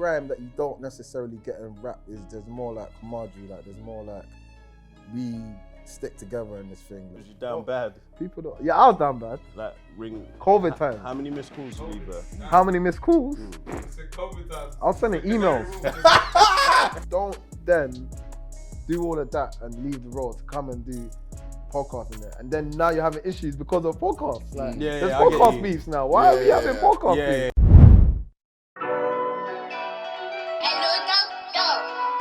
grime that you don't necessarily get in rap is there's more like camaraderie, like there's more like we stick together in this thing. Was you down bad? People don't. Yeah, I was down bad. Like ring. COVID time. How many missed calls did you leave her? How many missed calls? It's a COVID time. I was sending emails. Don't then do all of that and leave the road to come and do podcasts in there. And then now you're having issues because of podcasts. Like, there's podcast beefs now. Why are we having podcast beefs?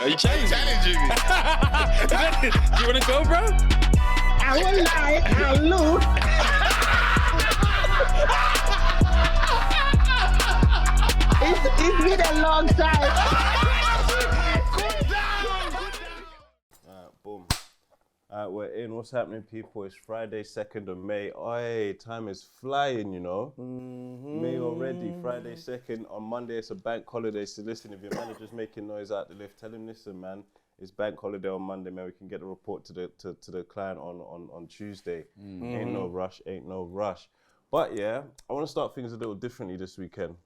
Are you challenging me? You wanna go, bro? I will lie, I'll lose. It's been a long time. Alright, boom. Alright, we're in. What's happening, people? It's Friday, 2nd of May. Oi, time is flying, you know. May already, Friday 2nd. On Monday, it's a bank holiday. So listen, if your manager's making noise out the lift, tell him, listen, man, it's bank holiday on Monday, man. We can get a report to the client on Tuesday. Ain't no rush, ain't no rush. But yeah, I want to start things a little differently this weekend.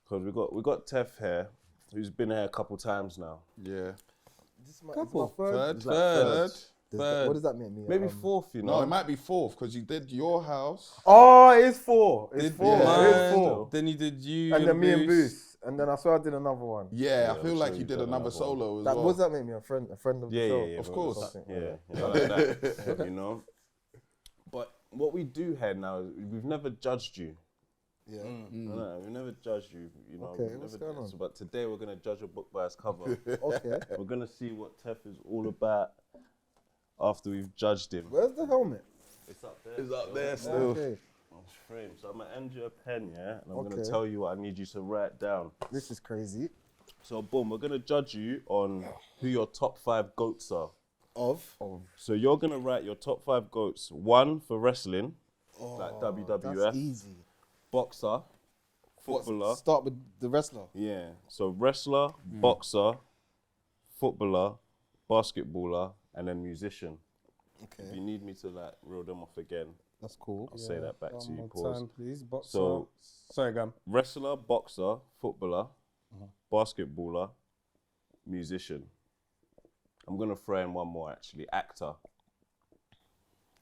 Because we got Tef here, who's been here a couple times now. Yeah. Couple. Third. What does that mean? Maybe fourth, you know. No, it might be fourth because you did your house. Oh, it is four. It's four. yeah. It is four. Then you did you And then me and Booth. And then I swear I did another one. Yeah, I feel I'm like sure you you've did done another another solo as That, well. what does that make me? A friend of the show? Of course. Yeah, you know, like that, you know. But what we do here now is we've never judged you. Yeah. No, we've never judged you. You know. Okay, we've what's never going on? But today we're gonna judge a book by its cover. Okay. We're gonna see what Tef is all about after we've judged him. Where's the helmet? It's up there. It's up there still. Okay. It's framed. So I'm gonna hand you a pen, yeah, and I'm gonna Okay. tell you what I need you to write down. This is crazy. So boom, we're gonna judge you on who your top 5 goats are. Of? So you're gonna write your top 5 goats. 1 for wrestling, like WWF. That's easy. Boxer, footballer. Start with the wrestler. Yeah. So wrestler, boxer, footballer, basketballer, and then musician. If Okay. you need me to like reel them off again, That's cool. I'll say that back to One you. more Pause. time, please. Boxer. So Sorry, Gam. wrestler, boxer, footballer, basketballer, musician. I'm gonna throw in one more actually. Actor.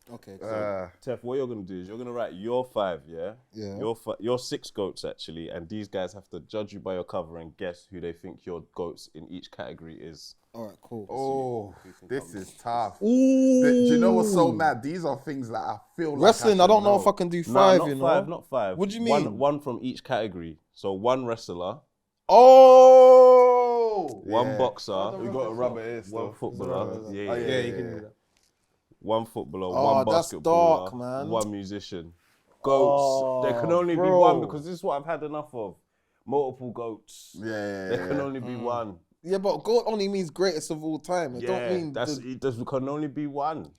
Okay. Tef, what you're gonna do is you're gonna write your 5, yeah? Yeah. Your 6 goats actually, and these guys have to judge you by your cover and guess who they think your goats in each category is. All right, cool. Oh, this is tough. Ooh. Do you know what's so mad? These are things that I feel like Wrestling, I don't know if I can do 5, not you know. 5, not 5. What do you mean? One from each category. So 1 wrestler, Oh! 1 boxer, We got to rub it in 1 still. footballer. Yeah, Yeah, you can do that. 1 footballer, Oh, 1 that's basketballer, dark, man. 1 musician. Goats. Oh, there can only be bro. 1 because this is what I've had enough of. Multiple goats. Yeah. There can only be 1. Yeah, but God only means greatest of all time. It don't mean there can only be 1.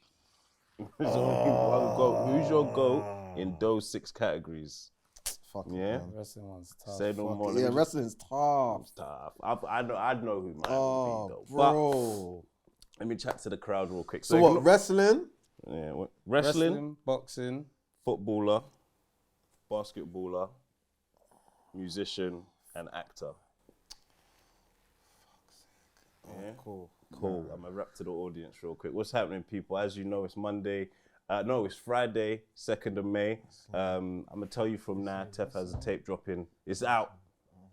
There's only 1 goat. Who's your goat in those 6 categories? Fuck it, Yeah. man. Wrestling one's tough. Say no more. Yeah, wrestling's tough. Tough. I know who mine Oh, would be though. But bro. let me chat to the crowd real quick. So what, wrestling? Yeah, wrestling, Wrestling, boxing. footballer, basketballer, musician, and actor. Yeah. Cool. Cool. I'm gonna rap to the audience real quick. What's happening, people? As you know, it's Monday. No, it's Friday, 2nd of May. I'm gonna tell you from now. Tef has a tape dropping. It's out.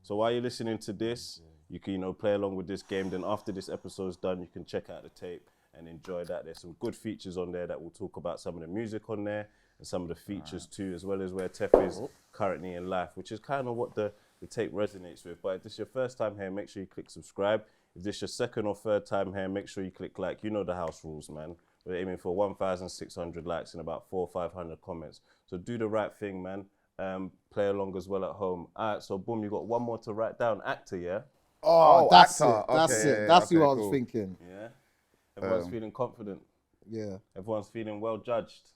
So while you're listening to this, you can play along with this game. Then after this episode's done, you can check out the tape and enjoy that. There's some good features on there that will talk about some of the music on there and some of the features too, as well as where Tef is currently in life, which is kind of what the tape resonates with. But if this is your first time here, make sure you click subscribe. If this is your 2nd or 3rd time here, make sure you click like. You know the house rules, man. We're aiming for 1,600 likes and about 400 or 500 comments. So do the right thing, man. Play along as well at home. All right, so boom, you got 1 more to write down. Actor, yeah? Oh, that's actor. it. That's Okay, it. yeah, That's okay, who I was cool. thinking. Yeah. Everyone's feeling confident. Yeah. Everyone's feeling well judged.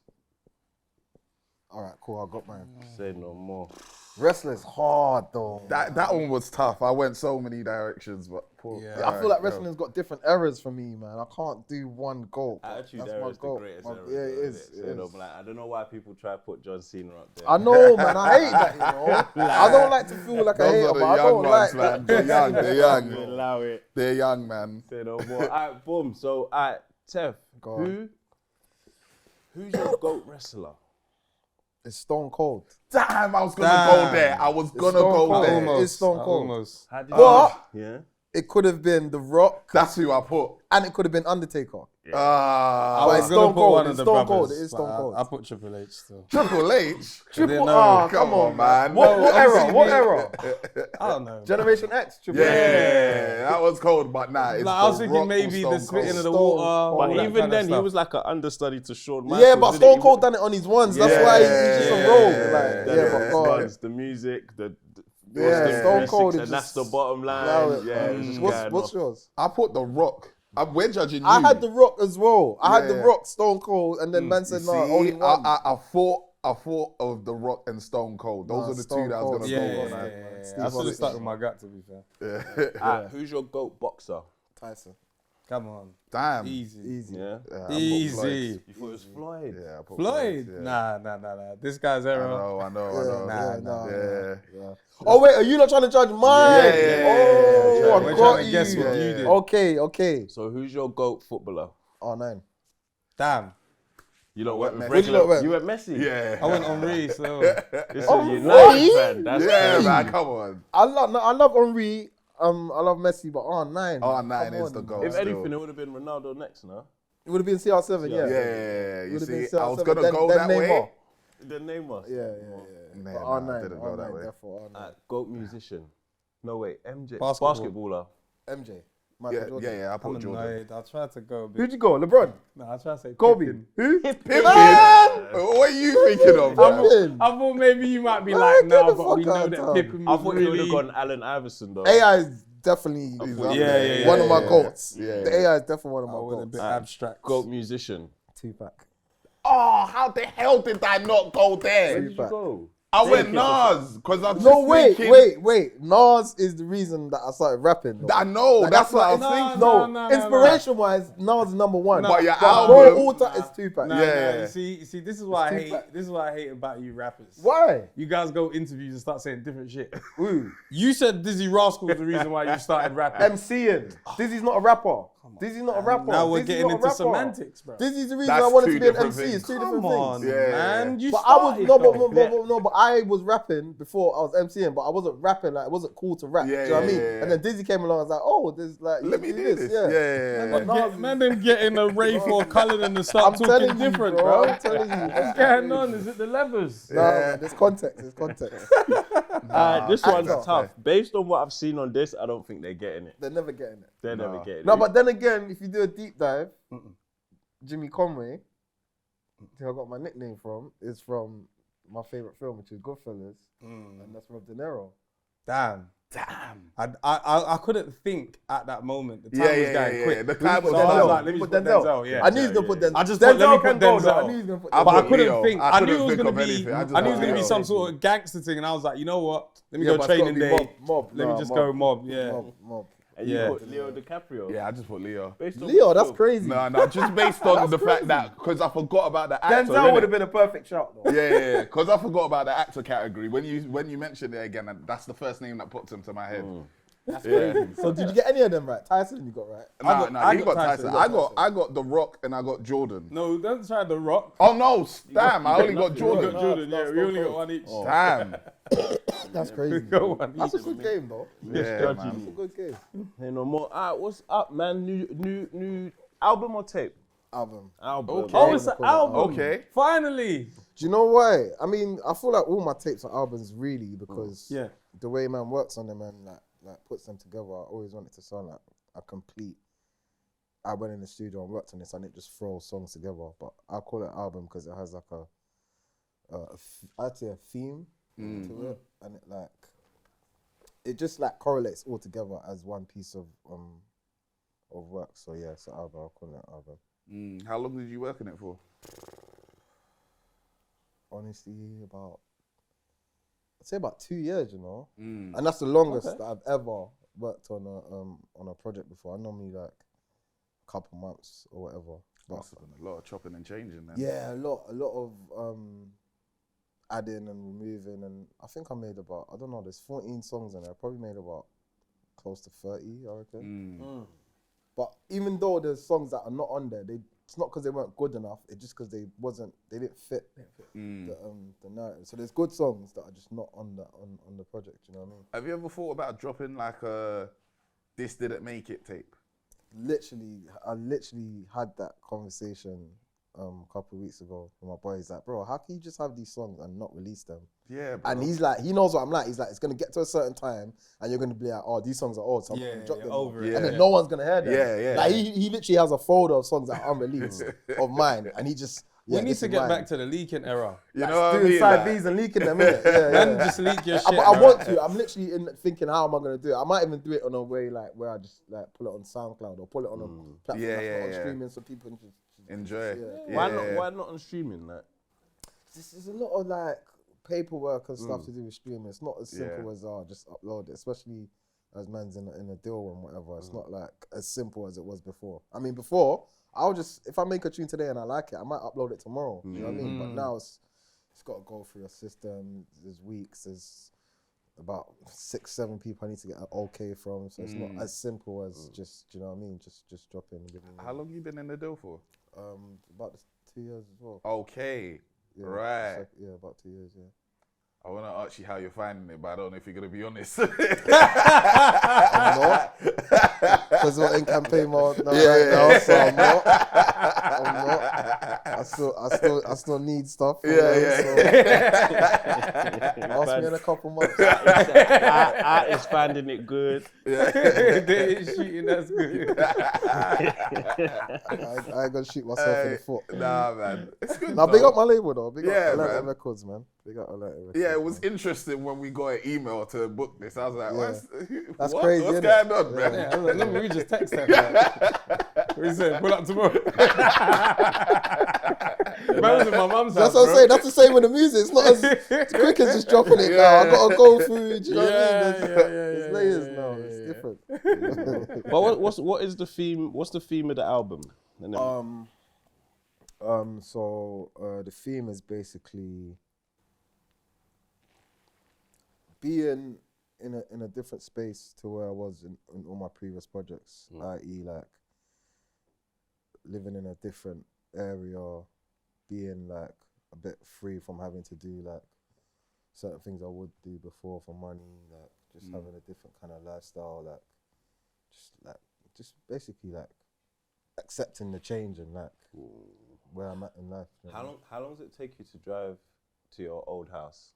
All right, cool. I got mine. Say no more. Wrestling's hard though. That one was tough. I went so many directions, but Poor. Yeah, I feel like wrestling's got different eras for me, man. I can't do one goal. Attitude That's era my is the goal. greatest My- era. Yeah, it though, is. isn't It You know, is. but like, I don't know why people try to put John Cena up there. I know, man. I hate that, you know. I don't like to feel like a Those hater, are but the I young don't ones, like man. that. They're young. They're young. Allow it. They're young, man. Say no more. Alright, boom. So, alright, Tev, Go on. who's your GOAT wrestler? It's Stone Cold. Damn, I was gonna Damn. go there. I was gonna Stone go Cold. there. Almost. It's Stone Cold. Almost. How did But yeah. it could have been The Rock, That's who I put. and it could have been Undertaker. I Ah, But was it's gonna Stone put Cold. one of It's the Stone brothers. Cold. It is but Stone Cold. I put Triple H still. Triple H. Triple know. R, Come on, man. What obviously era? What we- era? I don't know. Generation X. Triple Yeah, H. that was cold, but nah. It's Like, I was The thinking Rock or maybe Stone the spitting Cold. of the Stone water. Cold. But all that even kind of then, he stuff. was like an understudy to Shawn Michaels. Yeah, but didn't Stone he? Cold done it on his ones. That's why he's just a rogue. Like, The yeah, but God. ones, the music, the Yeah, the Stone Cold 360, is and that's just- the bottom Allow line. it, Yeah, man. it's just What's going what's off. yours? I put The Rock. We're judging you. I had The Rock as well. I had The Yeah. Rock, Stone Cold, and then man said, no, See, only one. I thought of The Rock and Stone Cold. Those Nah, are the Stone two that I was Cold. gonna Yeah, go yeah, with, yeah, man. yeah. Steve I should have Austin. stuck with my gut, to be fair. Alright, who's your GOAT boxer? Tyson. Come on. Damn. Easy. Easy. Yeah. Yeah, I put Easy. Floyd. You thought it was Floyd? Yeah, I put Floyd? yeah. Nah. This guy's I era. know. Yeah, Nah. Yeah. Oh, wait, are you not trying to judge mine? Yeah. Oh, We're I trying got to guess you. what you did. Okay. So who's your GOAT footballer? R9. Damn. You lot went went with Messi. regular. Who you lot You went Messi. Yeah. I went Henri, so. This is Henri? United fan. That's Yeah, crazy. man, come on. I love Henri. I love Messi, but R9. R9 come is on, the goal. man. If anything, it would have been Ronaldo next, no? It would have been CR7, yeah. Yeah, you Would've been see, I was CR7, gonna then- go then that Neymar. way. The name was. Yeah. Nah, But nah, R9, I didn't go that way. therefore R9. GOAT musician. No, wait, MJ. Basketball. Basketballer. MJ. Michael Jordan. Yeah, I I'm put Jordan. annoyed. I tried to go a bit. Who'd you go? LeBron? Nah, I tried to say Kobe? Pippen. Who? Pippen. What are you thinking of, man? Pippen. I thought maybe you might be Man, like, get nah, the but we fuck know out that of town. Pippen I was thought you would have really... gone Allen Iverson, though. AI is definitely He's one up Yeah, there. yeah, of my yeah. goats. Yeah. The AI is definitely one of I my went a goats. bit abstract. GOAT musician. Tupac. Oh, how the hell did I not go there? Where did you go? I went Nas because I was No, just thinking, wait. Nas is the reason that I started rapping. though. I know, Like, that's what I was no, thinking. No, no. inspiration-wise, Nas is number one. But your raw album- alter is Tupac. Nah, Yeah. you see, this is what I It's hate. Tupac. This is what I hate about you rappers. Why? You guys go interviews and start saying different shit. Ooh. You said Dizzy Rascal was the reason why you started rapping. MCing. Dizzy's not a rapper. Dizzy's not a rapper. Now we're Dizzy's getting not a into rapper. semantics, bro. Dizzy's the reason That's I wanted two to be an different MC. things. It's two Come different on, things. Yeah. man. You But I was started, though. but I was rapping before I was MCing, but I wasn't rapping like it wasn't cool to rap. Yeah, do you know what I mean? yeah. And then Dizzy came along. I was like, oh, there's like, you Let can me do this. Yeah. But Nas is- Man, them getting a rave or coloured and start I'm telling talking you, different, bro. bro. I'm telling you. What's going on? Is it the levers? No, man, there's context. There's context. This one's actor. tough. Based on what I've seen on this, I don't think they're getting it. They're never getting it. They're never getting No, it. but then again, if you do a deep dive, Jimmy Conway, who I got my nickname from, is from my favorite film, which is Goodfellas, and that's Rob De Niro. Damn. I couldn't think at that moment. The time was going quick. The time was So I was Denzel. like, let me Put just put Denzel. Yeah. I knew he was gonna put Denzel. I just thought, let me Denzel can put go, though. Denzel. I knew he was gonna put I But I put couldn't Leo. think. I I knew it couldn't was think gonna of be. anything. I just I knew it was put gonna be Leo. some sort of gangster thing, and I was like, you know what? Let me Yeah, go but it's training gotta be day. Mob. Let me Nah, just mob. go mob. Yeah. Mob. And you Yeah. put Leo DiCaprio. Yeah, I just put Leo. Based on Leo, what that's film? crazy. No, just based on the fact that, because I forgot about the actor. Denzel would innit? have been a perfect shout, though. Yeah, because I forgot about the actor category. When you mentioned it again, that's the first name that popped into my head. That's crazy. So did you get any of them right? Tyson, you got right. No, you got Tyson. I Tyson. got The Rock and I got Jordan. No, don't try The Rock. Oh no, damn! I only got We Jordan. got Jordan. Yeah, we only got one each. Damn. That's crazy. Go on. That's a good game, though. Yeah, That's man. a good game. Hey, no more. What's up, man? New album or tape? Album. Album. Okay. Oh, it's an Call it album. Okay. Finally. Do you know why? I mean, I feel like all my tapes are albums, really, because Yeah. the way man works on them and like puts them together, I always want it to sound like a complete. I went in the studio and worked on this, and it just throws songs together. But I call it album because it has like I'd say a theme to it, and it just like correlates all together as one piece of work. So yeah, it's an album. I'll call it an album. How long did you work on it for? Honestly, I'd say about 2 years, you know, and that's the longest that I've ever worked on a project before, I normally like a couple months or whatever. Must have been a lot of chopping and changing then. Yeah, a lot of adding and removing, and I think I made about, I don't know, there's 14 songs in there. I probably made about close to 30, I reckon. But even though there's songs that are not on there, it's not because they weren't good enough. It's just because they didn't fit the narrative. So there's good songs that are just not on the project. You know what I mean? Have you ever thought about dropping like a "this didn't make it" tape? I literally had that conversation a couple of weeks ago with my boy. He's like, bro, how can you just have these songs and not release them? Yeah, bro. And he's like, he knows what I'm like. He's like, it's gonna get to a certain time, and you're gonna be like, oh, these songs are old, so I'm gonna drop them. Over and then no one's gonna hear them. Yeah. Like he literally has a folder of songs that are unreleased of mine, and he just. We need to get back to the leaking era. You know what I mean? Doing side B's and leaking them, innit? Man, just leak your shit. I want to. I'm literally thinking, how am I gonna do it? I might even do it on a way like where I just like pull it on SoundCloud or pull it on a platform that's not on streaming, so people can just enjoy. Why not on streaming? Like, there's a lot of like paperwork and stuff to do with streaming. It's not as simple as just upload it, especially as man's in a deal and whatever. It's not like as simple as it was before. I mean, before I'll just, if I make a tune today and I like it, I might upload it tomorrow. You know what I mean? But now it's got to go through a system. There's weeks. There's about 6-7 people I need to get an okay from. So it's not as simple as just, you know what I mean? Just drop in and give me. How long you been in the deal for? About 2 years as well. Okay, Yeah, right. About 2 years. Yeah. I want to ask you how you're finding it, but I don't know if you're going to be honest. I'm not. Because we're in campaign mode now, now, so I'm not. I still need stuff. So. Ask me in a couple months. I is finding it good. They ain't shooting, that's good. I ain't gonna shoot myself in the foot. Nah, man. It's good. Now, big up my label though. Big up Atlanta man. Records, man. Big up Atlanta Records. Yeah, it was interesting when we got an email to book this. I was like, That's crazy. What's innit? going on, man? Yeah, let me just text them. What he said? Pull up tomorrow. Man was in my mum's house. That's what I'm saying. That's the same with the music. It's not as quick as just dropping it now. I gotta go through. Do you know what I mean? There's layers now. It's different. But what is the theme? What's the theme of the album? So the theme is basically being in a different space to where I was in all my previous projects, i.e. like living in a different area, being like a bit free from having to do like certain things I would do before for money, like just having a different kind of lifestyle, just basically like accepting the change and like where I'm at in life. You know? How long does it take you to drive to your old house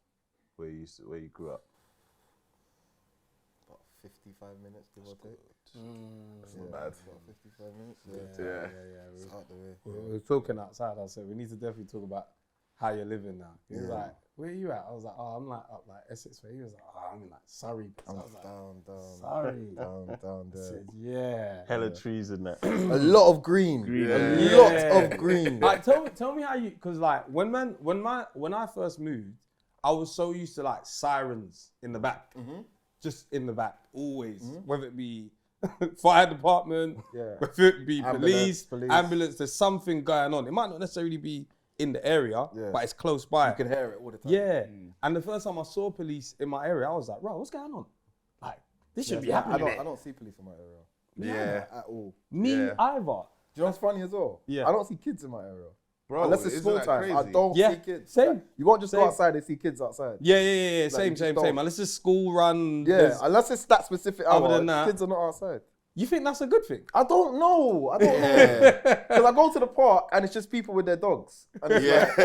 where you grew up? About 55 minutes, give or take. That's not bad. About 55 minutes. Yeah. It's out the way. We were talking outside. I said we need to definitely talk about how you're living now. He was like, "Where are you at?" I was like, "Oh, I'm like up like Essex way." He was like, "Oh, I'm in like Surrey." I'm I was like, down "Sorry." down I there. said, "Yeah." Hella trees and that. A lot of green. A lot of green. Like, tell me how you, because like when I first moved, I was so used to like sirens in the back, just in the back, always, whether it be fire department, whether it be police, ambulance. There's something going on. It might not necessarily be in the area, but it's close by. You can hear it all the time. Yeah. And the first time I saw police in my area, I was like, "Bro, what's going on? Like, this should be happening." I don't see police in my area. Yeah. At all. Me either. Do you know what's funny as well? Yeah. I don't see kids in my area. Bro, unless it's isn't school that time, crazy? I don't see kids. Same. Like, you won't just Same. go outside and see kids outside. Yeah. Same. don't. Unless it's school run. Yeah, unless it's that specific hour, Other than that- kids are not outside. You think that's a good thing? I don't know. I don't know. Because I go to the park and it's just people with their dogs. And it's like,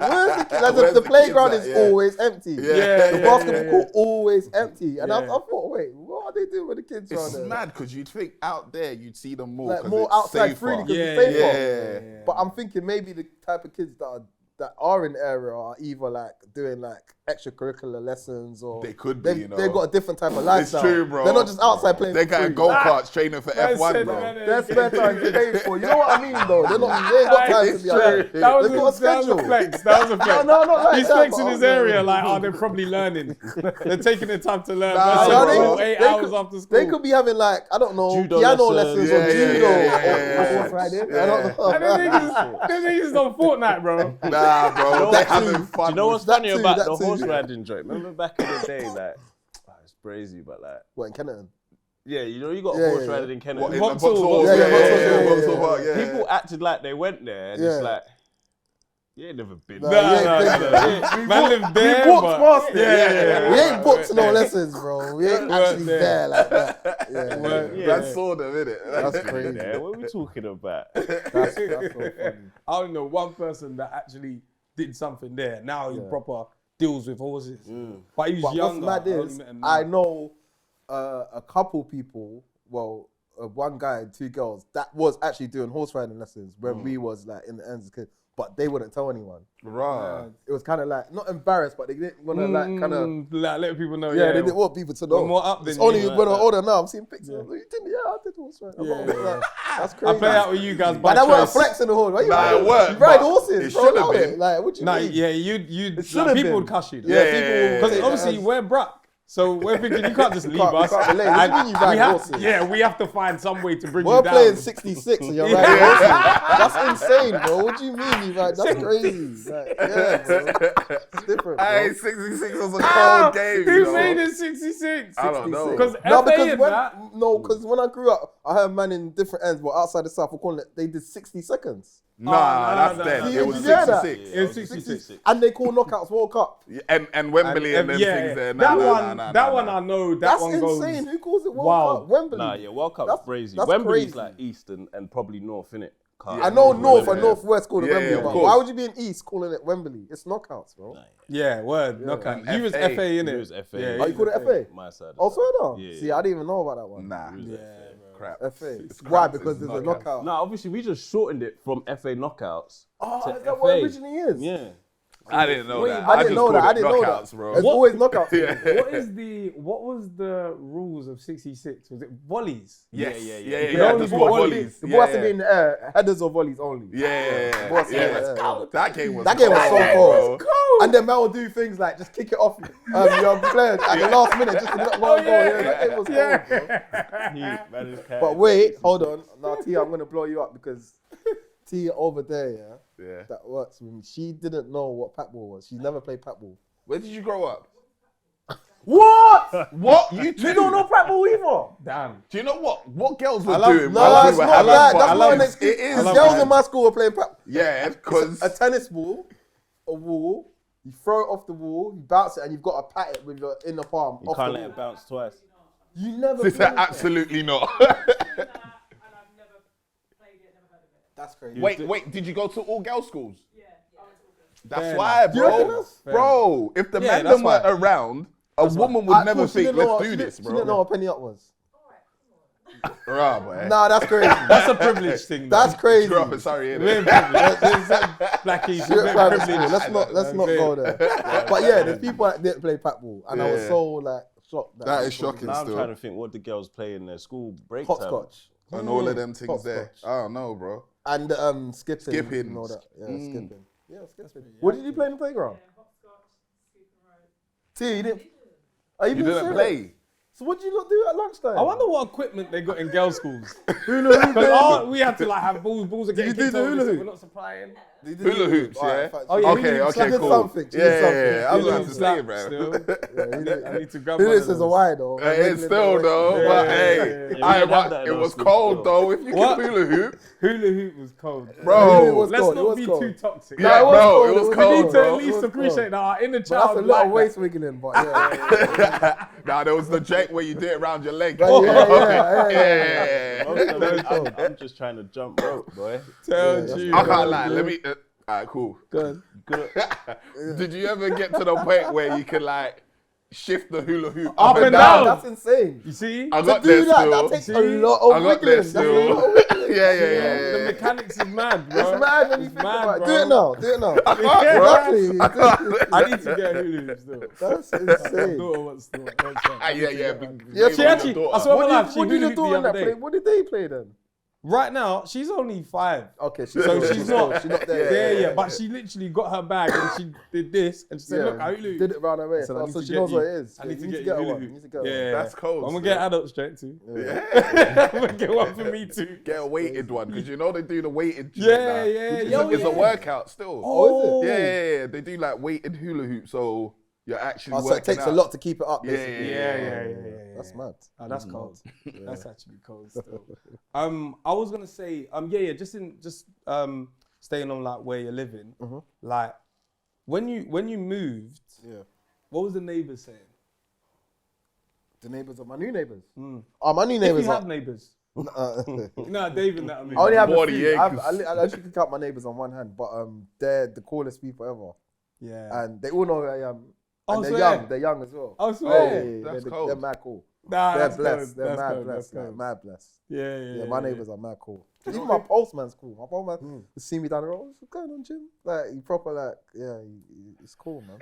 where's the kids? Like, Where's the the playground kids is at? Yeah. always empty. The basketball court always empty. And I thought, wait, what are they doing with the kids around It's there? mad because you'd think out there you'd see them more. Like 'cause more it's outside safer. freely because it's safer. Yeah. But I'm thinking maybe the type of kids that are in the area are either like doing like extracurricular lessons or They could be, you know. They've got a different type of lifestyle. true, bro. They're not just outside playing. They for got free. go-karts training for F1, bro. Their spare time to pay for. You know what I mean, though? They ain't got time to be like that. That was They've got a a schedule. flex. That was a flex. No, not like He's that, flexing but his I'm area saying- like, oh, they're probably learning. They're taking their time to learn. Nah, That's bro. 8 They hours could- after school. They could be having like, I don't know, Judo piano lessons. lessons or Yeah, judo yeah. or horse riding. I don't know. And them niggas on Fortnite, bro. Nah, bro. They're having fun. Do you know what's that funny too, about that the too. horse riding joint? Remember back in the day, like, it's crazy, but like, What, in Kennerton? yeah, you know, you got Yeah, a horse yeah, riding in Canada. What, in the Vauxhall, Vauxhall? Vauxhall. Yeah, Vauxhall Park, yeah. People acted like they went there, and Yeah. it's like, you ain't never been Nah, there. Man lived there, We walked but... past it. We ain't booked no lessons, bro. We ain't actually there. there like that. Yeah, Yeah. That's sort of, innit? That's crazy. Yeah, what are we talking about? That's so funny. I don't know one person that actually did something there. Now he proper deals with horses. But he was But younger. what's mad I only is, met him now. I know a couple people, well, one guy and 2 girls, that was actually doing horse riding lessons when we was like in the ends of kids, but they wouldn't tell anyone. Right. It was kind of like, not embarrassed, but they didn't want to like kind of, like, let people know. yeah, they didn't want people to know. We're more up than It's only you, when like I'm older now, I'm seeing pictures. You didn't? Yeah, I did horse riding. Yeah. That's I crazy. play out with you guys by But that weren't choice. flexing the horse. Why you Nah, ride- it weren't, you ride but horses, it bro. should've know been. it. Like, what you Nah, mean? yeah, you should've like, people been. would cuss you. Yeah, Because yeah, yeah. obviously we're bruck. So we're thinking you can't just leave can't- us. you can't relate. What do you mean you ride we have, horses? yeah, we have to find some way to bring We're you down. playing 66 and you're riding horses. That's insane, bro. What do you mean you ride? That's crazy. Like, yeah, bro. It's different, bro. Hey, 66 was a Ah, cold game. Who you know? made it 66? I don't know. Because No, FA because and when, that. because when I grew up, I heard man in different ends, but outside the South, we're calling it, they did 60 seconds. Nah, no, that's no, dead. no. It was Did you hear that? 66. It was 66. And they call knockouts World Cup. And Wembley and them things there. That Nah, one, nah, nah, that nah, one nah. I know. That That's one goes. insane. Who calls it World Wow. Cup? Wembley. Nah, yeah, World Cup's That's- crazy. that's Wembley's crazy. like East and probably North, innit? I know North and yeah. Northwest call it Yeah, Wembley, yeah, of but course. why would you be in East calling it Wembley? It's knockouts, bro. Yeah, word. Knockout. And He was FA. FA, innit? He was FA. Yeah, Oh, Oh, he you call was it FA? My side. Oh, swear now? Yeah, See, yeah. I didn't even know about that one. Nah. Yeah, Crap. FA. It's Why? crap, Because it's there's a knockout. knockout. No, obviously we just shortened it from FA knockouts. Oh, to is that what it FA. originally is? Yeah. I didn't know that. I didn't know that. I just didn't called know it that. knockouts, bro. There's always knockouts. What was the rules of 66? Was it volleys? Yes. Yeah, Yeah, yeah. yeah. only Just do what volleys. volleys. The ball has to be in the air, headers or volleys only. Yeah. Boss, Yeah. yeah. That game was That game was so cold, cold. bro. And then man will do things like just kick it off your players at the last minute just to not go and goal. Yeah, that game was cold, bro. But wait, hold on. Now, Tia, I'm going to blow you up because Tia over there, Yeah. that works with me, she didn't know what patball was. She never played patball. Where did you grow up? What? What? You too? You don't know patball either? Damn. Do you know what girls were love- doing? No, while it's we were not having that. fun? That's not an It excuse. is. Because girls in my school were playing patball. Yeah, because A tennis ball, a wall, you throw it off the wall, you bounce it, and you've got to pat it with your inner palm You off can't the let wall. it bounce twice. You never sister, played that? absolutely not. That's crazy. Wait, did you go to all girls schools? That's Fair why, enough. Do you reckon bro. that's- Bro, if the Yeah, man that's them weren't why. around, a woman would never Cool, she think, didn't know let's what- do she this, didn't- She didn't know bro. what penny up was. Rah, boy. Nah, that's crazy. That's a privilege thing. though. That's crazy. Grew up in Surrey, We're innit? privileged. Blackie, Shit, we're private school. privileged. Let's not go there. But yeah, there's people that didn't play patball, and I was Yeah. so like shocked. That is people- shocking Now I'm still. trying to think what the girls play in their school break time. Hopscotch And all of them things there. Hopscotch. I don't know, bro. and skipping. Skipping. And all that. Yeah, skipping. Yeah, skipping. What did you play in the playground? T, you didn't. Are You being didn't serious? play. So what did you not do at lunchtime? I wonder what equipment they got in girls' schools. Hula hoop. Because we had to like have balls are you getting do kicked the over. hula so hoop? We're not supplying. Hula hoops, yeah. Oh, yeah, Okay, hula hoops. She okay, did cool. something. She Yeah, did yeah, something. yeah. I was Hula about to hoop say, slap bro. still. I need to grab Hula one hoops of is a those. wide though. It's still though, Yeah, but yeah, hey, yeah. Yeah, I- we didn't have that in it our was school cold still. though. If you What? can hula hoop, Hula hoop was cold. bro. It was Let's cold, it not was be cold. too toxic. Yeah, it was bro, cold, it it was was We cold, need to bro. at least appreciate that our inner But that's child a lot like of that. waist wiggling, but yeah. Nah, there was the Jake where you do it around your leg. Yeah, Yeah. I'm just trying to jump rope, boy. Tell Yeah, you. I can't lie. Let me. Alright, cool. Good. Did you ever get to the point where you could like shift the hula hoop Up and down. That's insane. You see? I To got do there that, still. that takes See? a lot of I got there wiggling. That's a still. lot of wiggling. Yeah. The mechanics is mad, bro. It's mad when you It's think mad, about it. bro. Do it now. Do it now. Yeah. Exactly. I need to get a hula hoop still. That's My insane. daughter wants to. Yeah, She actually, I swear What my life, she did your hula hooped daughter the in that other play? day. What did they play then? Right now, she's only 5. Okay, So she's not. She's not there. Yeah. But she literally got her bag and she did this and she said, "Look, I hula hoop." did it round her way. said, I need So to she get knows you. what it is. I need to You get her you one. hula You hoop. need to get her Yeah, one. That's cold. I'm gonna still. get adult strength too. Yeah. I'm gonna get one for me too. Get a weighted one because you know they do the weighted. Yeah. It's a workout still. Oh, Yeah. They do like weighted hula hoop, so you're actually Oh, so working it takes out. a lot to keep it up. Yeah, Basically. Yeah. That's mad. Oh, that's cold. That's actually cold still. I was gonna say, just staying on like where you're living, like when you moved, what was the neighbours saying? The neighbours are my new neighbours. Oh, my new neighbours If you are. have neighbours. No, Dave and that I mean. I only have a 40 few. I acres. actually can count my neighbours on one hand, but they're the coolest people ever, Yeah. and they all know who I am. Oh, And they're swear? young. They're young as well. I swear. That's they're, cold. they're mad cool. Nah, They're that's blessed. cold. They're That's mad cold. blessed. That's Like, cold. mad blessed. Yeah. My neighbours are mad cool. Even my postman's cool. My postman will see me down the road. What's going on, Jim? Like, he proper like, it's cool, man.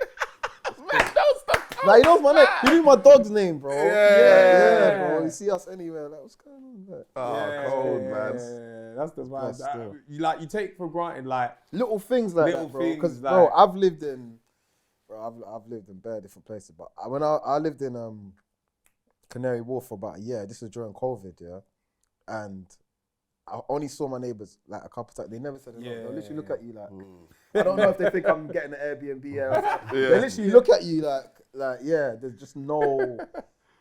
Like, he knows my name. He knew my dog's name, bro. Yeah, bro. You see us anywhere. Like, what's going on? Like, Cold, man. Yeah, that's the That's vibe. still- You take for granted like little things like Little that, bro. things Because, like- bro, I've lived in bare different places. But when I lived in Canary Wharf for about a year, this was during COVID, yeah, and I only saw my neighbours like a couple times. They never said hello. They'll literally look at you like, I don't know if they think I'm getting an Airbnb. They literally look at you like, there's just no.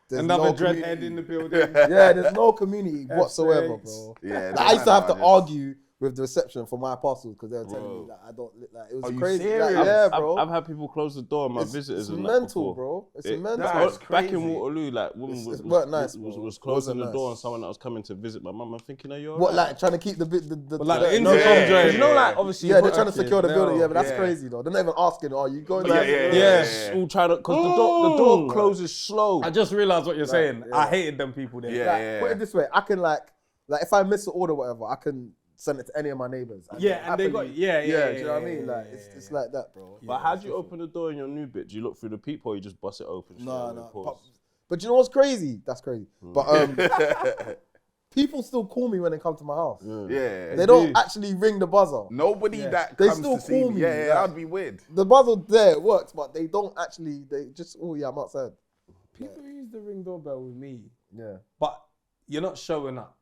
There's another no dreadhead in the building. Yeah, there's no community whatsoever, bro. Yeah, Like, I used to have to argue with the reception for my parcels because they were telling me that I don't like. It was Are you crazy. serious? Like, yeah, bro. I've had people close the door on my visitors It's and that mental, before. bro. It's It- mental. that's Back crazy. in Waterloo, like woman It's- was it weren't nice, bro. was It closing the wasn't door nice. on someone that was coming to visit my mum. I'm thinking, are you What, alright? like trying to keep the like the no, intercom yeah, joint. You know, like obviously, yeah, they're trying to secure the no, building. Yeah, but that's yeah. crazy though. They're not even asking, "Are you going?" Yeah, Like, yeah, yeah. Yes, all trying to because the door closes slow. I just realised what you're saying. yeah. I hated them people there. Yeah. Put it this way: I can like if I miss an order, or whatever, I can send it to any of my neighbours. Yeah, and they got happily- yeah. Do you know what I mean? Like it's like that, bro. But how do you open the door in your new bit? Do you look through the peephole or you just bust it open? straight away and No. pause? But you know what's crazy? That's crazy. But people still call me when they come to my house. Yeah. They don't actually ring the buzzer. Nobody that They comes still to see call me. me, Yeah, like- that'd be weird. The buzzer there works, but they don't actually. They just I'm outside. People use the ring doorbell with me, Yeah. but you're not showing up.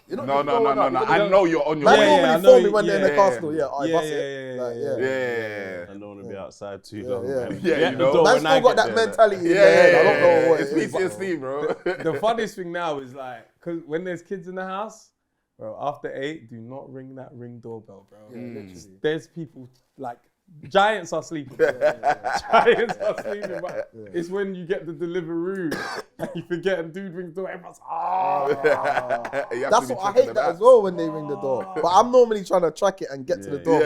You're not No. just going up, you're I gonna- know you're on your Man Yeah, way. I normally know phone me you- when they're in the yeah, car yeah. store. Yeah, I Yeah, bust yeah, it. yeah, Like, yeah. Yeah. I don't want to be outside too Yeah, long. yeah. man. Yeah, Get you the know. door Man when I still got get that there, mentality in their head. I don't know what it It's is. but- PTSD, bro. The funniest thing now is like, cause when there's kids in the house, bro, after 8, do not ring that ring doorbell, bro. There's people like giants are sleeping. Giants are sleeping, but it's when you get the Deliveroo and you forget and dude rings the door, everyone's That's what I hate that as well when they ring the door. But I'm normally trying to track it and get to the door.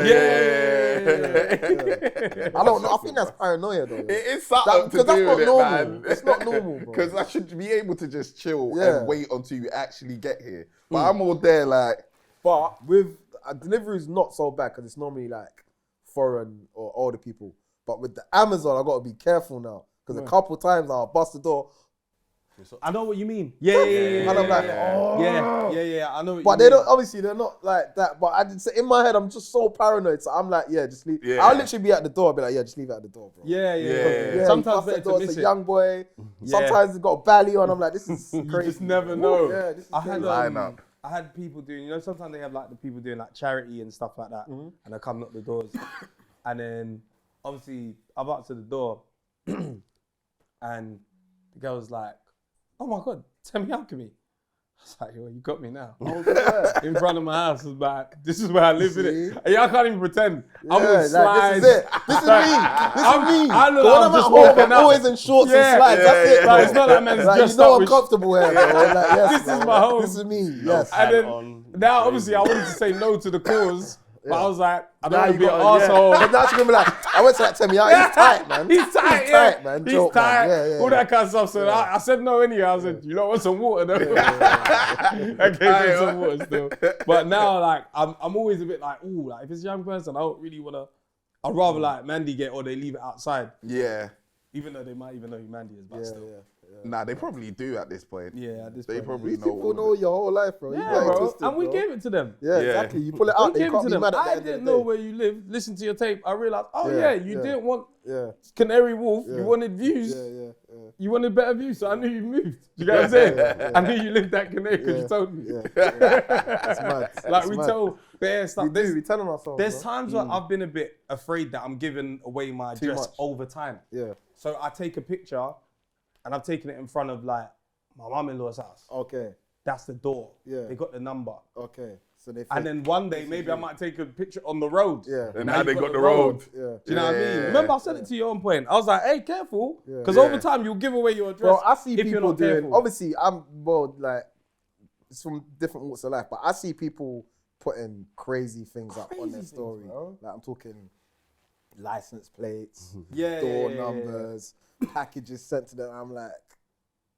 I don't know. I think that's paranoia though. It is something Because to that's do not with it, normal. man. It's not normal, bro. Because I should be able to just chill Yeah. and wait until you actually get here. But I'm all there like, But with delivery is not so bad because it's normally like foreign or older people. But with the Amazon, I got to be careful now because a couple times I'll bust the door. I know what you mean. Yeah. And I'm like, Yeah. I know what But you they mean. don't. Obviously, they're not like that. But I did say in my head, I'm just so paranoid. So I'm like, just leave. Yeah. I'll literally be at the door. I'll be like, just leave it at the door, bro. Yeah. Yeah, Sometimes you bust better that door, to it's miss a it. young boy. Yeah. Sometimes it's got a belly on. I'm like, this is You crazy. just never know. Yeah, this is I had crazy. line up. I had people doing, sometimes they have like the people doing like charity and stuff like that, and I come knock the doors, and then obviously I'm up to the door, and the girl was like, "Oh my god, tell me alchemy." I was like, "Yo, you got me now." In front of my house, I was like, "This is where I live, innit?" Yeah, I can't even pretend. I Yeah, will slide. like, this is it. This is me. This is me. I look But like when I'm I'm at just home, walking I'm out. always in shorts Yeah, and slides. That's it. Like, bro. it's not that man's Like, dressed you know up I'm with- comfortable here, bro. Like, yes, This is bro. my home. This is me. Yes. And then on. now, obviously, I wanted to say no to the cause, But I was like, I don't Now want to you be an got arsehole. But now she's gonna be like, I went to that Temi, he's tight, man. He's tight, man. He's Joke, tight. man. Yeah. All that kind of stuff. So I said no anyhow. I said, you don't want some water though. I gave him some water still. But now, like, I'm always a bit like, ooh, like if it's a young person, I don't really want to. I'd rather like Mandy get or they leave it outside. Yeah. Even though they might even know who Mandy is, but still. Nah, they probably do at this point. Yeah, at this They point. probably These know. people all know of it. your whole life, bro. Yeah, bro. And we gave it to them. Yeah, exactly. You pull it out, We they gave it can't to be them. mad at the I end of the didn't day. know where you live. Listen to your tape. I realized, you didn't want Yeah. Canary Wolf. You wanted views. Yeah. You wanted better views, so I knew you moved. You get what I'm saying? I knew you lived that Canary because you told me. It's mad. Like It's we mad. told bare stuff. We telling ourselves. There's bro. times where I've been a bit afraid that I'm giving away my address much. over time. Yeah. So I take a picture and I've taken it in front of like my mum-in-law's house. Okay. That's the door. Yeah. They got the number. Okay. So they. And then one day maybe I might take a picture on the road. Yeah. And now you they got the road. Yeah. Do you know what I mean? Yeah. Remember I said it to you on point. I was like, hey, careful. Because Yeah. over time you'll give away your address. Bro, I see if you're people not doing. careful. Obviously, I'm like, it's from different walks of life, but I see people putting crazy things up on their Crazy story. things, bro. Like I'm talking license plates, Yeah, door yeah. numbers, packages sent to them. I'm like,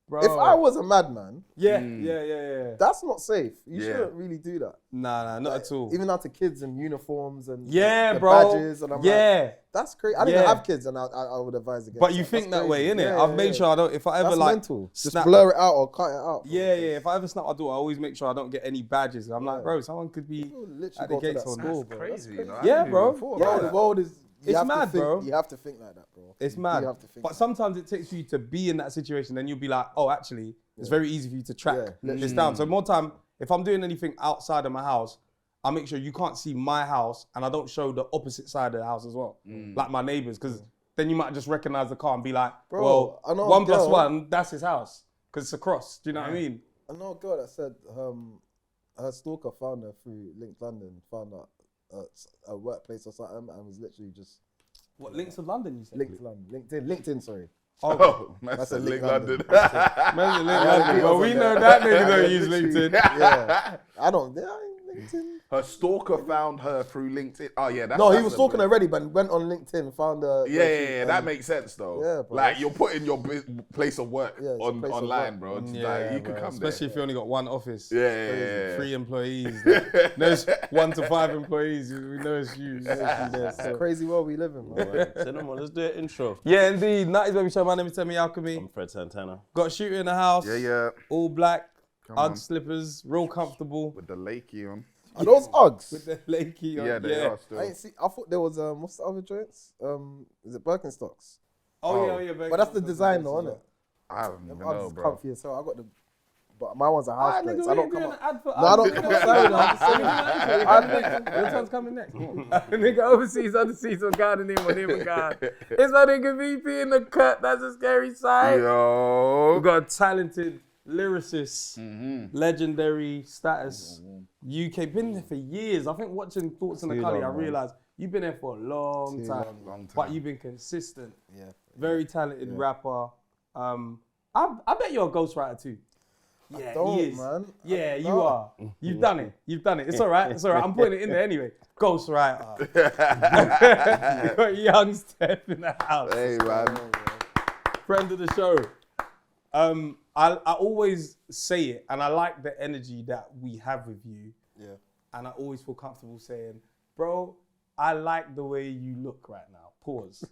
Bro. if I was a madman, Yeah, yeah. that's not safe. You Yeah. shouldn't really do that. Nah, not at all. Even out to kids in uniforms and Yeah, the bro. badges, and I'm like, Yeah. that's crazy. I didn't even Yeah. have kids, and I would advise against. But you that. think That's that way, crazy. innit? Yeah, I've yeah, made yeah. sure I don't, if I ever That's like, mental. Just snap- blur it out or cut it out. bro. Yeah. If I ever snap my door, I always make sure I don't get any badges. I'm like, Yeah. bro, someone could be People literally at the go to gates that on school, this. bro. Crazy, you know? I Yeah, hadn't bro. even thought Bro, about the that. world is. You It's have to mad, think, bro. You have to think like that, bro. It's You mad. have to think But like sometimes it takes you to be in that situation, then you'll be like, oh, actually, it's very easy for you to track Yeah, this down. So more time, if I'm doing anything outside of my house, I make sure you can't see my house and I don't show the opposite side of the house as well. Like my neighbors, because then you might just recognize the car and be like, Bro, well, I know a 1 + girl- 1, that's his house. Because it's across. Do you know what I mean? I know a girl that said her stalker found her through Linked London, found out a workplace or something, and was literally just What, Links of London, you said? Linked London, LinkedIn, sorry. Oh, man That's said a Link Link London. Man, London. Well, we know that nigga don't use LinkedIn. Yeah, I don't. Yeah, LinkedIn. Her stalker found her through LinkedIn. Oh, yeah. That's, No, he that's was a stalking bit- already, but went on LinkedIn, found her. Yeah, that makes sense though. Yeah, bro. Like you're putting your place of work Yeah, it's a on place of online, work. bro. It's Yeah, like you bro. could come Especially if you only got one office. there. Yeah. 3 employees. There's 1 to 5 employees. We know it's you. It's a crazy world we live in, bro. So no more, let's do an intro. Yeah, indeed. 90s Baby Show. My name is Temi Alchemy. I'm Fred Santana. Got a shooter in the house. Yeah. All black. Come on. Ugg slippers. Real comfortable. With the lakey on. Are those Uggs? With the lakey on. Yeah, they are still. I ain't see. I thought there was what's the other joints? Is it Birkenstocks? Oh, yeah. But that's the design, though, isn't it? I don't even Them know, Uggs is bro. comfy as hell. I got the, but my ones are Ah, house nigga, plates. we I don't ain't come doing up. an ad for No, I don't come outside. Your turn's coming next. Nigga overseas on the seats on God and him on him and God. It's my nigga VP in the cut. That's a scary sight. Yo. We got a talented lyricist, legendary status. UK, been there for years. I think watching Thoughts on the Too Cully, I long, man. realised you've been there for a long time. Long time. But you've been consistent. Yeah. Very talented rapper. I bet you're a ghostwriter too. Yeah, don't, he is. man. Yeah, you don't. are. You've done it. It's all right. It's all right. I'm putting it in there anyway. Ghostwriter. You got young Steph in the house. Hey, man. Friend of the show. I always say it, and I like the energy that we have with you. Yeah. And I always feel comfortable saying, bro, I like the way you look right now. Pause.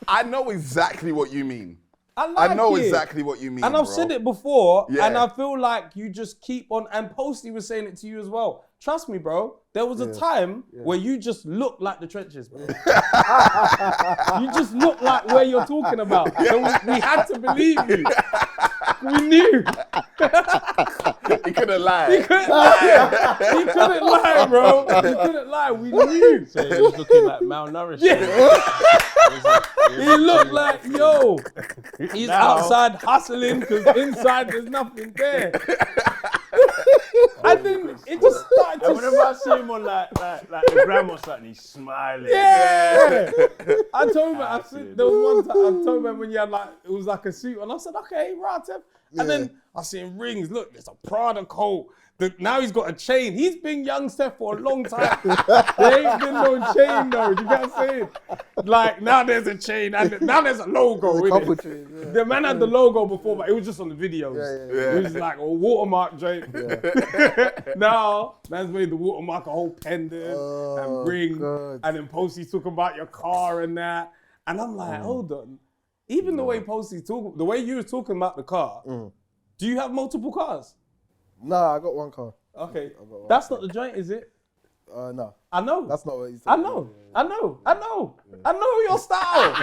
I know exactly what you mean. I know it. exactly what you mean, And I've bro. said it before, Yeah. and I feel like you just keep on, and Posty was saying it to you as well. Trust me, bro. There was a time where you just looked like the trenches, bro. You just look like where you're talking about. So we had to believe you. We knew. He couldn't lie. He couldn't lie. He couldn't lie, bro. He couldn't lie. We knew. So he was looking like malnourished. He looked like, yo, he's outside hustling because inside there's nothing there. And then it just started And whenever I see him on like the gram or something, he's smiling. Yeah. I told him, there was one time, I told him when you had like, it was like a suit, and I said, okay, right, Tef. And then I see him rings. Look, there's a Prada coat. Now he's got a chain. He's been young Steph for a long time. There ain't been no chain though. You get what I'm saying? Like now there's a chain and now there's a logo. There's a couple chains, yeah. The man had the logo before, but it was just on the videos. Yeah. It was like a watermark joint. Now man's made the watermark a whole pendant and ring, God. and then Posty's talking about your car and that. And I'm like, hold on. Even the way Posty's talking, the way you were talking about the car. Do you have multiple cars? Nah, I got one car. Okay, that's not the joint, is it? No. I know. That's not what he's I saying. know. I know your style.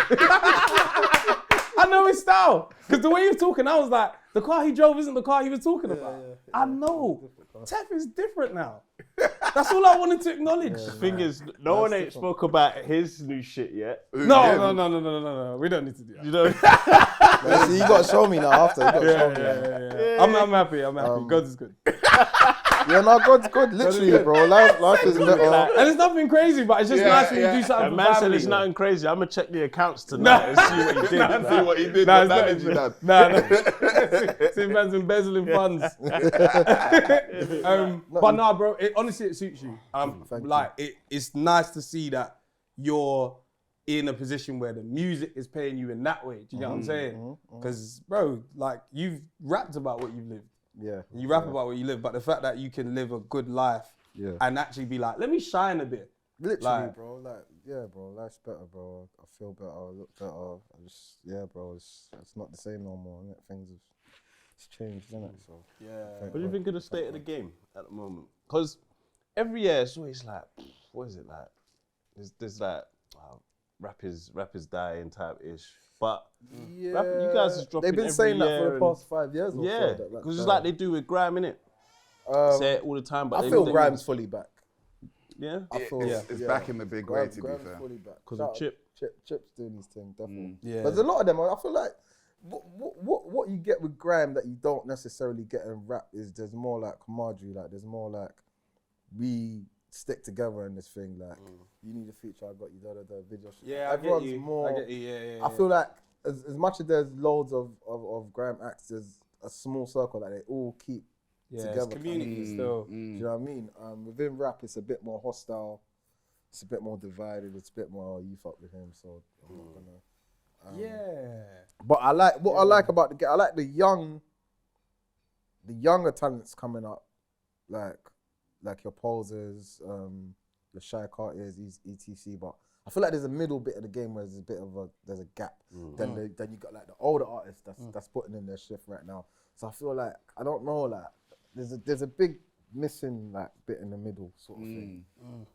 I know his style. Because the way he was talking, I was like, the car he drove isn't the car he was talking about. I know. Tef is different now. That's all I wanted to acknowledge. The thing is, no one ain't spoke about his new shit yet. No. We don't need to do that. You know? Yeah, see, you got to show me now after. You got to show me. Yeah. I'm happy. God is good. Yeah, no, God's good. Literally, bro. Life is better. And it's nothing crazy, but it's just nice when you do something A for man said family. it's nothing crazy. I'm gonna check the accounts tonight and see what he did. See what he did. Nah, What damage he done. No. See man's embezzling funds. But nah, bro, honestly, it suits you. It's nice to see that you're in a position where the music is paying you in that way. Do you get what I'm saying? Because, bro, like, you've rapped about what you've lived. Yeah. You rap about what you live, but the fact that you can live a good life and actually be like, let me shine a bit. Literally, bro. Like, yeah, bro. Life's better, bro. I feel better. I look better. Bro. It's not the same no more. Innit? Things have changed, innit? So What do you think of the state of the game at the moment? Because every year it's always like, what is it like? There's like rappers dying type ish. But you guys is dropping. They've been every saying that year for the past 5 years. Or yeah, so, because it's like they do with grime, innit? Say it all the time, but I feel Grime's fully back. Yeah, It's back in the big way, to be Grime's fair. fully back. because of Chip. Chip's doing his thing, definitely. Yeah. But there's a lot of them. I feel like what you get with grime that you don't necessarily get in rap is there's more like camaraderie. Like there's more like we stick together in this thing. Like you need a feature, I got you. The video. Yeah, everyone's I get you. more. I get you. Yeah. I feel like as much as there's loads of grime acts, there's a small circle that they all keep together. It's community still. Do you know what I mean? Within rap, it's a bit more hostile. It's a bit more divided. It's a bit more, you fuck with him, so I'm not gonna. But I like what I like about the. I like the younger talents coming up, like your Posers, the Shy Cartiers, etc. But I feel like there's a middle bit of the game where there's a bit of a gap. Then you got like the older artists that's putting in their shift right now. So I feel like I don't know, like there's a big missing like bit in the middle sort of thing.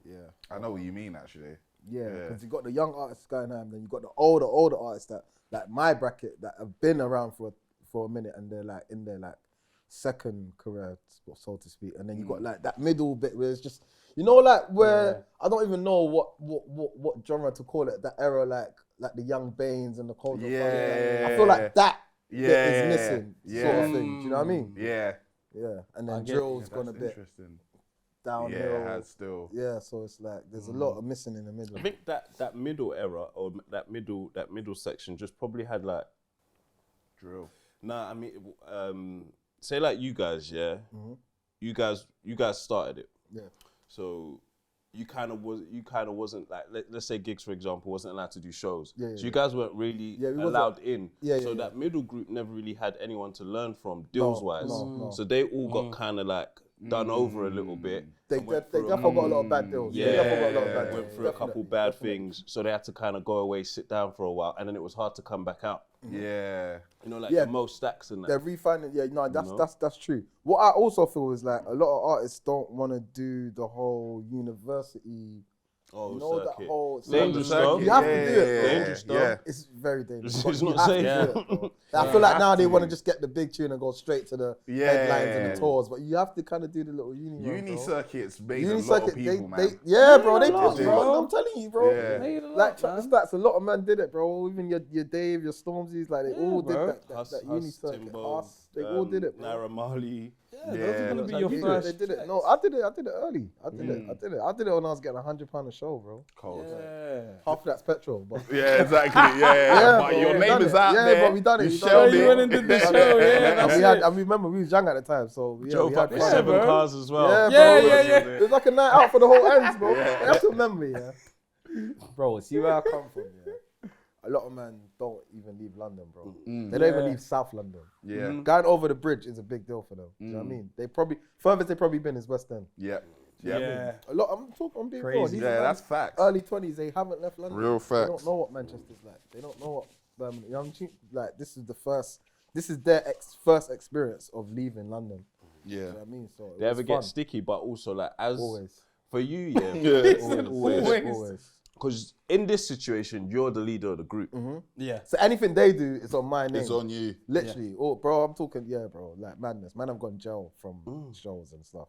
Yeah, I know what you mean, actually. yeah, because you got the young artists going on, then you got the older artists that like my bracket that have been around for a minute and they're like in their like second career, so to speak, and then you got like that middle bit where it's just like where I don't even know what genre to call it. That era like the Young Banes and the Cold. I feel like that bit is missing, sort of thing. Do you know what I mean? Yeah. Yeah, and then drill's gone a bit Interesting. downhill. Yeah, it has still. Yeah, so it's like there's a lot of missing in the middle. I think that middle era or that middle section just probably had like Drill. Nah, I mean, say like you guys, yeah. You guys started it. Yeah. So you kind of wasn't like let's say Gigs for example wasn't allowed to do shows. Yeah, so you guys weren't really allowed in. So that middle group never really had anyone to learn from deals wise. No. So they all got kind of like done over a little bit. They definitely got a lot of bad deals. Yeah, They definitely got a lot of bad went deals. through a couple bad things, so they had to kind of go away, sit down for a while, and then it was hard to come back out. Yeah. You know, like the most stacks and that. They're refining. Yeah, no, that's true. What I also feel is like a lot of artists don't want to do the whole university. Circuit. That whole Dangerous stuff. You have to do it, bro. Dangerous stuff. Yeah. It's very dangerous. It's You not have to safe. do it, bro. I feel like now they want to just get the big tune and go straight to the headlines and the tours, but you have to kind of do the little uni circuits made uni a lot of circuit, people, man. yeah, bro, they lot, did, bro. I'm telling you, bro. Yeah. Like track the stats, a lot of men did it, bro. Even your Dave, your Stormzy's, like they all did bro. that uni circuit. Timbo, They all did it, bro. Naira Marley. those are gonna be your They first. did it. No, I did it early. I did it when I was getting £100 a show, bro. Cold. Yeah. Half of that's petrol, but Yeah, exactly. Yeah. But bro, your we name done is it. out Yeah, there. but we done it. You We done shelled it. You it. went and did the show, yeah. And That's we had, it. I remember we was young at the time, so yeah, Drove we up had with fun. 7 bro. cars as well. Yeah, Yeah, bro. yeah. It was like a night out for the whole ends, bro. You have to remember, yeah. Bro, see where I come from, yeah. A lot of men don't even leave London, bro. They don't even leave South London. Yeah. Going over the bridge is a big deal for them. Do you know what I mean? They probably furthest they probably been is West End. Yeah. Yeah. A lot. I'm being real. Crazy. These Yeah, are that's facts. early 20s. They haven't left London. Real They facts. don't know what Manchester's like. They don't know what Birmingham. You know what I mean? Like this is the first. This is their first experience of leaving London. Yeah. You know what I mean? So They ever it's get fun. sticky, but also like as Always. for you, yeah. Yeah. Always. Because in this situation, you're the leader of the group. Yeah. So anything they do is on my name. It's on you. Literally. Oh, bro, I'm talking, bro, like madness. Man, I've gone jail from shows and stuff.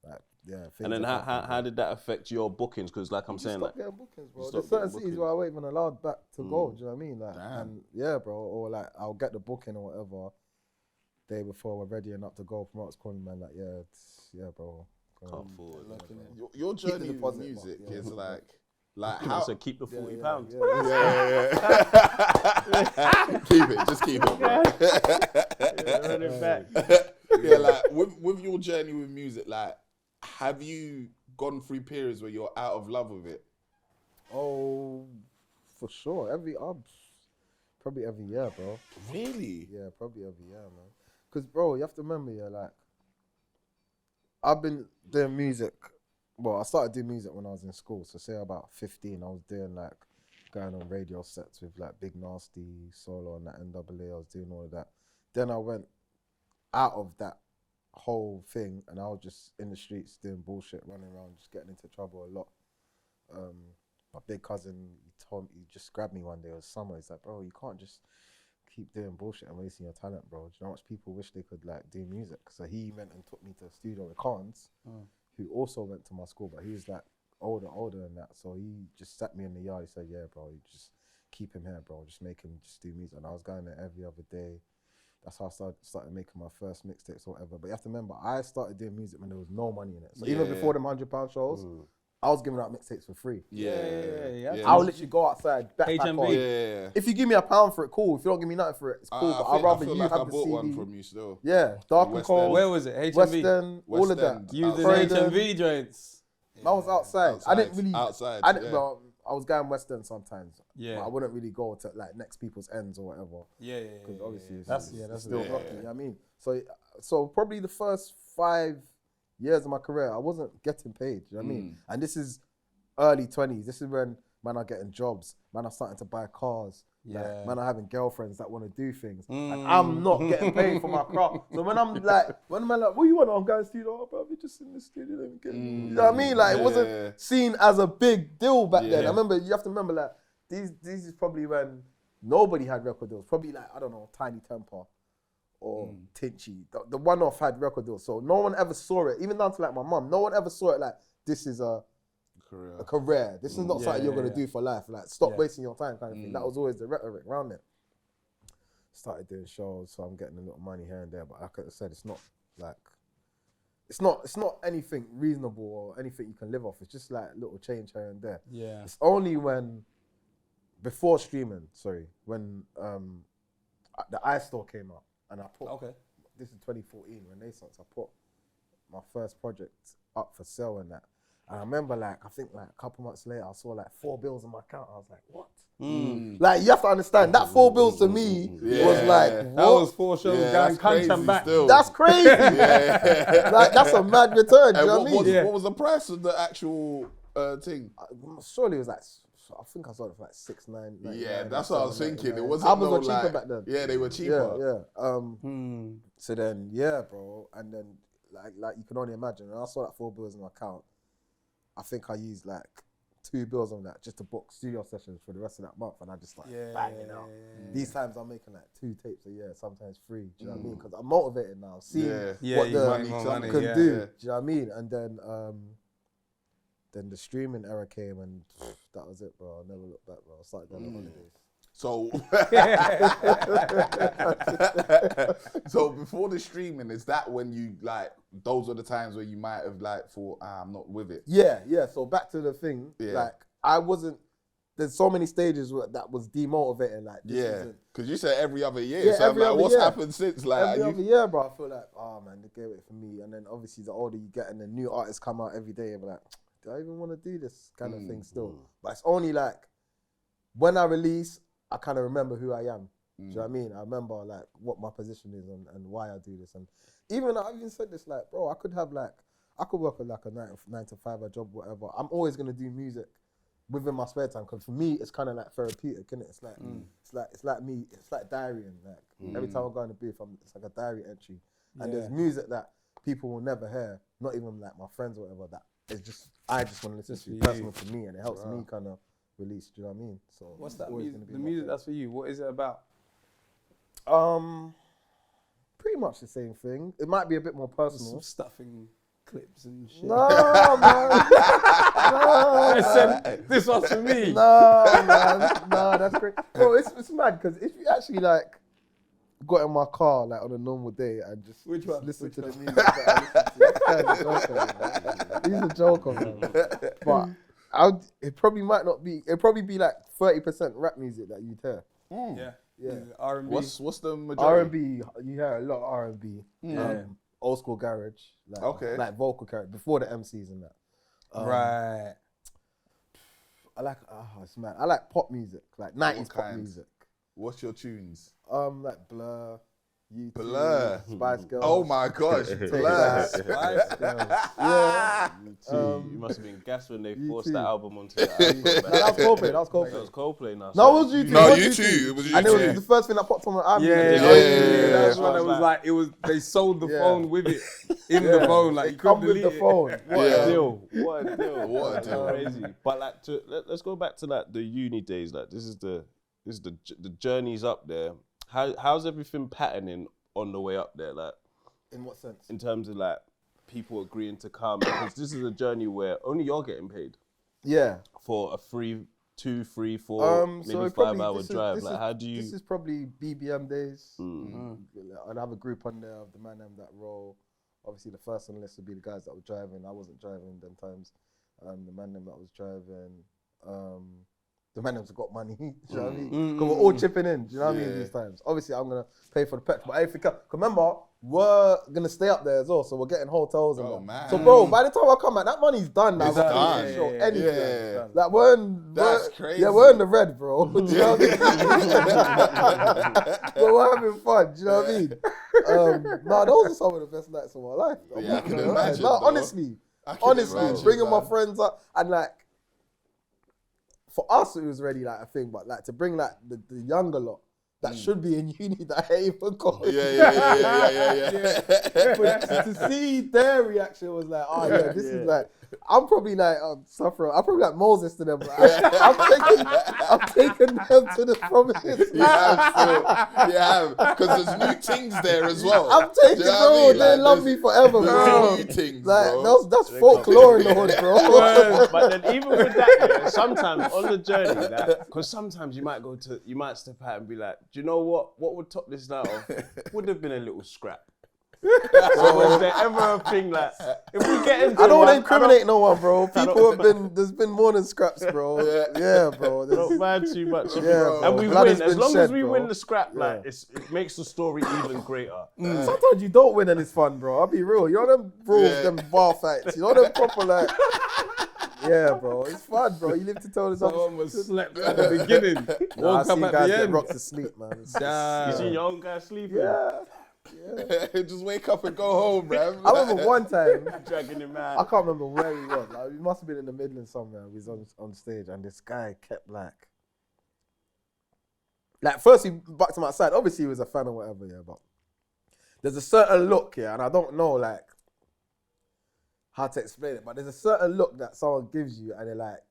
Like, yeah. And then how did that affect your bookings? Because like I'm saying, like Stop getting bookings, bro. stop There's certain getting cities bookings. where I won't even allowed back to go. Do you know what I mean? Like, Damn. and yeah, bro. Or like, I'll get the booking or whatever day before we're ready and up to go. Promoters calling, man, like, yeah, bro. can't forward. Your Keep the journey with deposit, music but, yeah. is like How? how. So keep the £40. Yeah. Keep it. Just keep it, bro. Yeah, like with your journey with music, like, have you gone through periods where you're out of love with it? Oh, for sure. Probably every year, bro. Really? Yeah, probably every year, man. Because, bro, you have to remember, yeah, like, I've been doing music. Well, I started doing music when I was in school. So, say about 15, I was doing, like, going on radio sets with, like, Big Nasty, Solo, and that NAA. I was doing all of that. Then I went out of that whole thing, and I was just in the streets doing bullshit, running around, just getting into trouble a lot. My big cousin, he just grabbed me one day. It was summer. He's like, bro, you can't just keep doing bullshit and wasting your talent, bro. Do you know how much people wish they could like do music? So he went and took me to a studio with Khans, who also went to my school, but he was like older than that. So he just sat me in the yard. He said, yeah, bro, you just keep him here, bro. Just make him just do music. And I was going there every other day. That's how I started making my first mixtapes or whatever. But you have to remember, I started doing music when there was no money in it. So even before them £100 shows, I was giving out mixtapes for free. Yeah. I would literally go outside, backpack HMV. on. Yeah. If you give me £1 for it, cool. If you don't give me nothing for it, it's cool. But I'd rather feel you like have I the bought CD. one from you still. Yeah, Dark and West Cold, End. Where was it? HMV. West End, all West of that. End. Using Croydon. HMV joints. I was outside. I didn't really. Outside, I didn't. yeah. Well, I was going West End sometimes. Yeah. But I wouldn't really go to like next people's ends or whatever. Yeah. Because obviously it's That's still yeah. rocky. You know what I mean? So probably the first 5 years of my career, I wasn't getting paid. You know what I mean? And this is early 20s. This is when man are getting jobs. Man are starting to buy cars. Yeah. Like, man are having girlfriends that want to do things. And I'm not getting paid for my craft. So when I'm like, when man like, what you want? I'm going to studio. Oh, bro, you're just in the studio. Let me get you know what I mean? Like, it wasn't seen as a big deal back then. I remember, you have to remember, like, these is probably when nobody had record deals. Probably like, I don't know, Tiny Temper or Tinchy. The one-off had record deals. So no one ever saw it, even down to like my mum. No one ever saw it like, this is a career. This is not something you're going to do for life. Like, stop wasting your time kind of thing. That was always the rhetoric around it. Started doing shows, so I'm getting a little money here and there. But like I said, it's not like, it's not anything reasonable or anything you can live off. It's just like little change here and there. Yeah. It's only before streaming, when the iStore came out and I put, this is 2014, Renaissance, I put my first project up for sale and that. And I remember I think a couple months later, I saw like 4 bills on my account. I was like, what? Like, you have to understand, that 4 bills to me was like, what? That was 4 shows going that's cunt crazy and back. still. That's crazy. Like, that's a mad return, do you know what I mean? What was the price of the actual thing? Surely it was like, I think I sold it for like $6.99. Yeah, that's what I was thinking. It wasn't Albums no, were cheaper like, back then. Yeah, they were cheaper. Yeah. So then, yeah, bro. And then, like you can only imagine. And I saw that 4 bills in my account. I think I used like 2 bills on that just to book studio sessions for the rest of that month. And I just started banging out. These times I'm making like 2 tapes a year, sometimes 3. Do you know what I mean? Because I'm motivated now, seeing what the money can do. Do you know what I mean? And then the streaming era came and that was it, bro. I never looked back, bro. I started going on holidays. So, so before the streaming, is that when you like? Those are the times where you might have like thought, I'm not with it. Yeah. So back to the thing. Yeah. Like I wasn't. There's so many stages that was demotivating. Like this isn't- because you said every other year. Yeah, so every I'm like, other what's year. happened since? Like, every are other you, year, bro, I feel like, oh man, they gave it for me. And then obviously the older you get and the new artists come out every day, I'm like, do I even want to do this kind of thing still? But it's only like when I release, I kind of remember who I am. Do you know what I mean? I remember like what my position is and why I do this. And even I even said this, like, bro, I could work at like a 9 to 5 job, whatever. I'm always gonna do music within my spare time, because for me it's kind of like therapeutic, isn't it? It's like it's like me, it's like diarying. Like every time I go in the booth, it's like a diary entry. And there's music that people will never hear, not even like my friends or whatever. That is just I just want to listen to, personal for me, and it helps me kind of release. Do you know what I mean? So What's that always music? gonna be The my music thing. that's for you. What is it about? Pretty much the same thing. It might be a bit more personal. Some stuffing clips and shit. No, man. I said, this one's for me. No, man. No, that's great. Bro, it's mad because if you actually like got in my car like on a normal day and just listen to the music that I listen to, he's a joker, man. But it probably might not be. It'd probably be like 30% rap music that you'd hear. Yeah. R&B. what's the majority? R&B, you hear a lot of R&B. Old school garage, like vocal garage before the MCs and that. Right. I like it's mad. I like pop music, like 90s pop kind? music. What's your tunes? Like Blur, U2, Blur. Spice Girls. Oh my gosh, Take Blur. That. Spice Girls. Yeah. You must have been gassed when they forced too. that album onto the album. No, that was Coldplay. That was That was Coldplay. Coldplay now. No, it was U2. No, it was you U2. too. It was you And it too. was the first thing that popped on my album. Yeah. That's when it was like, they sold the Yeah. phone with it in the phone. Like, It you come couldn't with the delete it. phone. What Yeah. a deal! What a deal! What a deal. Crazy. But like, let's go back to like the uni days. Like, this is the journeys up there. How's everything patterning on the way up there? Like, In what sense? in terms of like people agreeing to come, because this is a journey where only you're getting paid Yeah. for a 2, 3, 4, maybe 5 hour drive. Like, how do you? This is probably BBM days. I'd have a group on there of the man them that roll. Obviously, the first on the list would be the guys that were driving. I wasn't driving them times. The man them that was driving. The man them got money. Do you know what I mean? Because we're all chipping in. Do you know what I mean? These times. Obviously, I'm gonna pay for the petrol, but everything. Cause remember, we're gonna stay up there as well, so we're getting hotels and that. Man. So, bro, by the time I come back, that money's done now. It's done. Show Yeah, anything. yeah. Like That's crazy. Yeah, we're in the red, bro. Do you know what I mean? But we're having fun. Do you know what I mean? No, those are some of the best nights of my life. Yeah, I can No, imagine, no, though. honestly, I can imagine, bringing my man. friends up and like. For us, it was already like a thing, but like to bring like the younger lot that should be in uni that ain't even going. Yeah. But to see their reaction was like, oh yeah, this is like, I'm probably like suffering. I'm probably like Moses to them. Like, I'm taking them to the promises. Yeah, because there's new things there as well. I'm taking, Do you know what I bro. mean? They Like, love me forever, bro. There's new things, Like bro. that's folklore in the hood, bro. But then even with that, yeah, sometimes on the journey, because sometimes you might step out and be like, do you know what? What would top this night off? Would have been a little scrap. So was there ever a thing like, if we get into I don't want to one, incriminate no one, bro. People have been, there's been more than scraps, bro. Yeah, bro. don't mind too much. Yeah, bro. And we Blood win. has As been long shed, as we bro. win the scrap, like it makes the story even greater. Sometimes you don't win and it's fun, bro. I'll be real. You know them brawls, them bar fights. You know them proper like. Yeah, bro. It's fun, bro. You live to tell this. Someone was slept at the beginning. I Woke see up at guys the get end. rocked to sleep, man. You see your own guy sleeping, Just wake up and go home, man. I remember one time. dragging him I out. can't remember where he was. Like, he must have been in the Midlands somewhere. He was on stage, and this guy kept like first he backed him outside. Obviously, he was a fan or whatever, yeah. But there's a certain look, yeah, and I don't know like how to explain it, but there's a certain look that someone gives you, and they're like,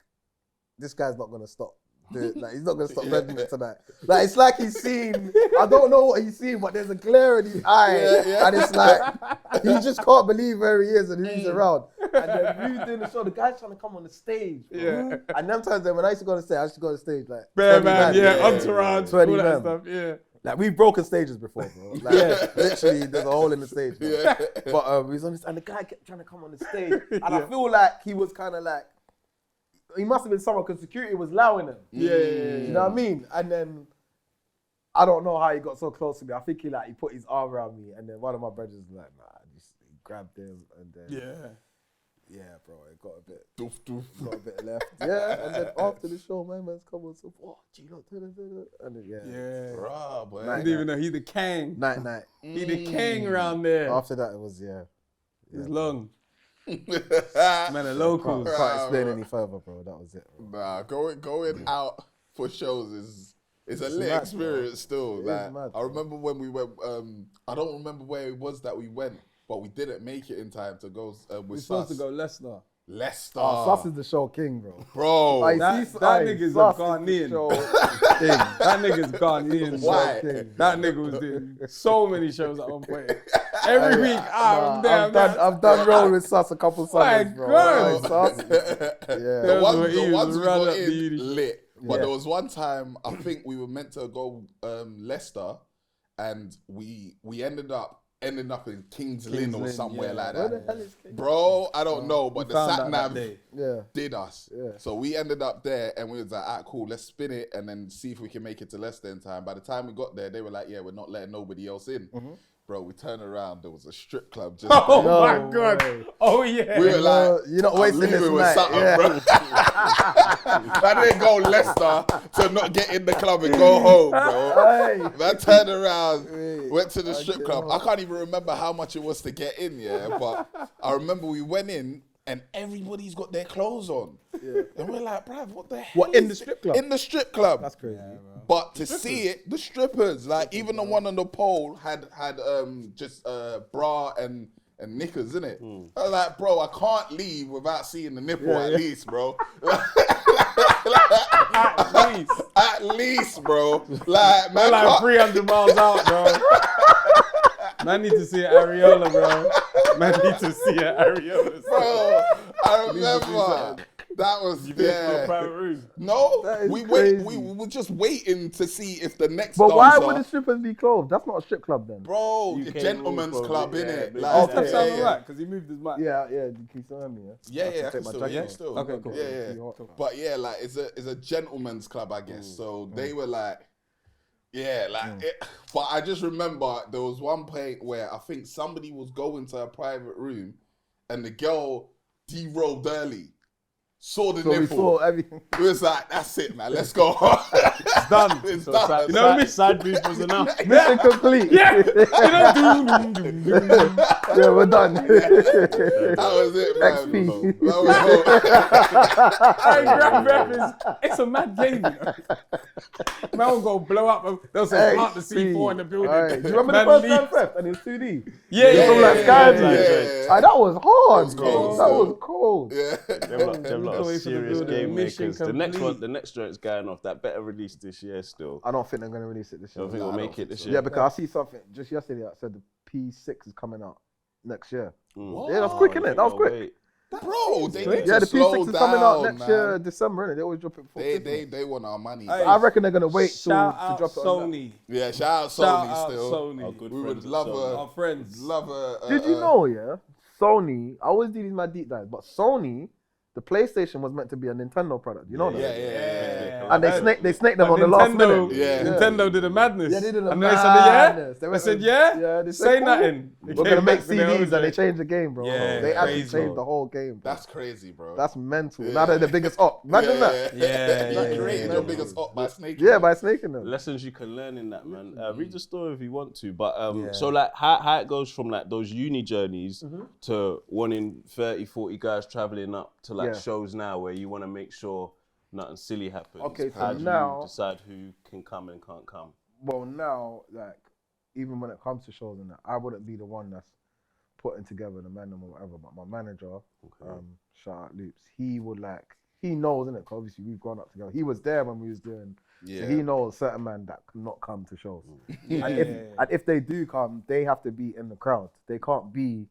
this guy's not gonna stop. Like he's not gonna stop repping it tonight. Like it's like he's seen. I don't know what he's seen, but there's a glare in his eye, and it's like he just can't believe where he is and who's around. And then we was doing the show. The guy's trying to come on the stage. Bro. Yeah. And them times then when I used to go on the stage, I used to go on the stage like Bear 20 man, men. yeah, entourage, 20 all that men. stuff, yeah. Like we've broken stages before, bro. Like literally, there's a hole in the stage. Bro. Yeah. But we was on this, and the guy kept trying to come on the stage, and I feel like he was kind of like, he must have been someone because security was allowing him. Yeah. You know what I mean? And then I don't know how he got so close to me. I think he put his arm around me, and then one of my brothers was like, nah, he grabbed him, and then yeah, bro, it got a bit, got a bit left. Yeah, and then after the show, my man's come on, so G-Lo, and then Yeah. Bruh, boy. I didn't even know he the king. night. He the king around there. After that, it was It's long. Man, the locals. Can't explain any further, bro. That was it. Bro. Nah, going out for shows is a lit mad, experience still. It is Like mad, I remember when we went. I don't remember where it was that we went, but we didn't make it in time to go We're with supposed Sus. to go Leicester. Leicester, Sus is the show king, bro. bro. Like, That see, nigga's a Sus is the Ghanaian. show king. That nigga's Ghanaian. Why? King. That nigga was doing so many shows at one point. Every week, I'm there, man. I've done roll with Sus a couple My summers, bro. God. Sus, yeah. Those were The easy, ones we run got up the in uni. lit. But Yeah. there was one time I think we were meant to go Leicester, and we ended up in Kings Lynn or Lynn, somewhere yeah. like Where that. the hell is King? Bro, I don't know, but We the found sat out that nav day. Yeah. did us. Yeah. So we ended up there, and we was like, alright, cool, let's spin it and then see if we can make it to Leicester in time. By the time we got there, they were like, yeah, we're not letting nobody else in. Bro, we turned around, there was a strip club just Oh No my God. way. Oh yeah. we were like, You're not I'm wasting leaving this with night. something, Yeah. bro. I didn't go Leicester to not get in the club and go home, bro. Hey. Man turned around, Wait, went to the strip get club. off. I can't even remember how much it was to get in, yeah. But I remember we went in and everybody's got their clothes on. Yeah. And we're like, bruv, what the hell? What, in is the it?" strip club? In the strip club. That's crazy. But to see it, the strippers, like even the one on the pole had just bra and knickers, innit? I was like, bro, I can't leave without seeing the nipple at least, bro. At least, bro. Like, man, We're like 300 miles out, bro. Man need to see an areola, bro. Man need to see an areola. bro, I remember. That was Private room. No, That is we crazy. we were just waiting to see if the next But why dancer, would the strippers be closed? That's not a strip club then. bro, UK the gentleman's rules, club, probably, innit? yeah, Like, Okay. That sounds alright because he moved his mic. Yeah, you can still hear me, yeah? Yeah, I take can my still, jacket yeah, off. still. Okay, cool. Yeah. But yeah, like it's a gentleman's club, I guess. So they were like, yeah, like. But I just remember there was one point where I think somebody was going to a private room, and the girl derobed early, saw the So we nipple. saw everything. It was like, that's it, man. Let's go. It's done. It's So done. You know me? side beef was enough. Mission complete. Yeah. You know, doom, doom, doom, doom. Yeah, we're done. That was it, man. XP. That was Hey, Grand Rapids, it's a mad game, you know. Man will go blow up. They'll say plant the C4 in the building. Alright, do you remember Man the first leaves. time theft and it's 2D? Yeah, From like Sky View. yeah. Aye, that was hard, was bro. cold, That so- was cold. Them lot Look away are from the serious building. game Mission makers. The next complete. one, the next joint's going off. That better release this year still. I don't think they're gonna release it this I year. don't think we'll make it this Yeah, year. because I see something just yesterday that said the P6 is coming out next year. What? Yeah, that's quick, innit? That was quick. Bro, they need Yeah, to the slow P6 is down, coming out next man. year, December, innit? They always drop it before They Christmas. want our money. Hey, I reckon they're gonna wait to Shout out drop it on that. Sony. Yeah, shout out Shout Sony out still. Sony. Our good We would friends at love Sony. Our friends. a. Did you know, yeah? Sony, I always do these my deep dives, but Sony, the PlayStation was meant to be a Nintendo product. You know that? Yeah. And they snaked them on the last minute. Yeah. Nintendo did a madness. Yeah, they did a and they said, madness. yeah? went They said, with- yeah? they Say said, nothing. They We're came gonna make back to their CDs own and they shit. changed the game, bro. Yeah, they actually crazy, changed bro. the whole game. Bro. That's crazy, bro. That's mental. Now they're the biggest op. Imagine that. Yeah, You yeah, created yeah. your biggest up by snaking. Yeah, by snaking them. Lessons you can learn in that, man. Read the story if you want to, but Yeah. so like how it goes from like those uni journeys to wanting 30, 40 guys traveling up to like Yeah. shows now where you want to make sure nothing silly happens. Okay, so how do now- you decide who can come and can't come? Well, now, like, even when it comes to shows and that, I wouldn't be the one that's putting together the man or whatever, but my manager, shout out Loops, he would like, he knows, innit? Because obviously we've grown up together. He was there when we was doing, so he knows certain men that cannot come to shows. And if they do come, they have to be in the crowd. They can't be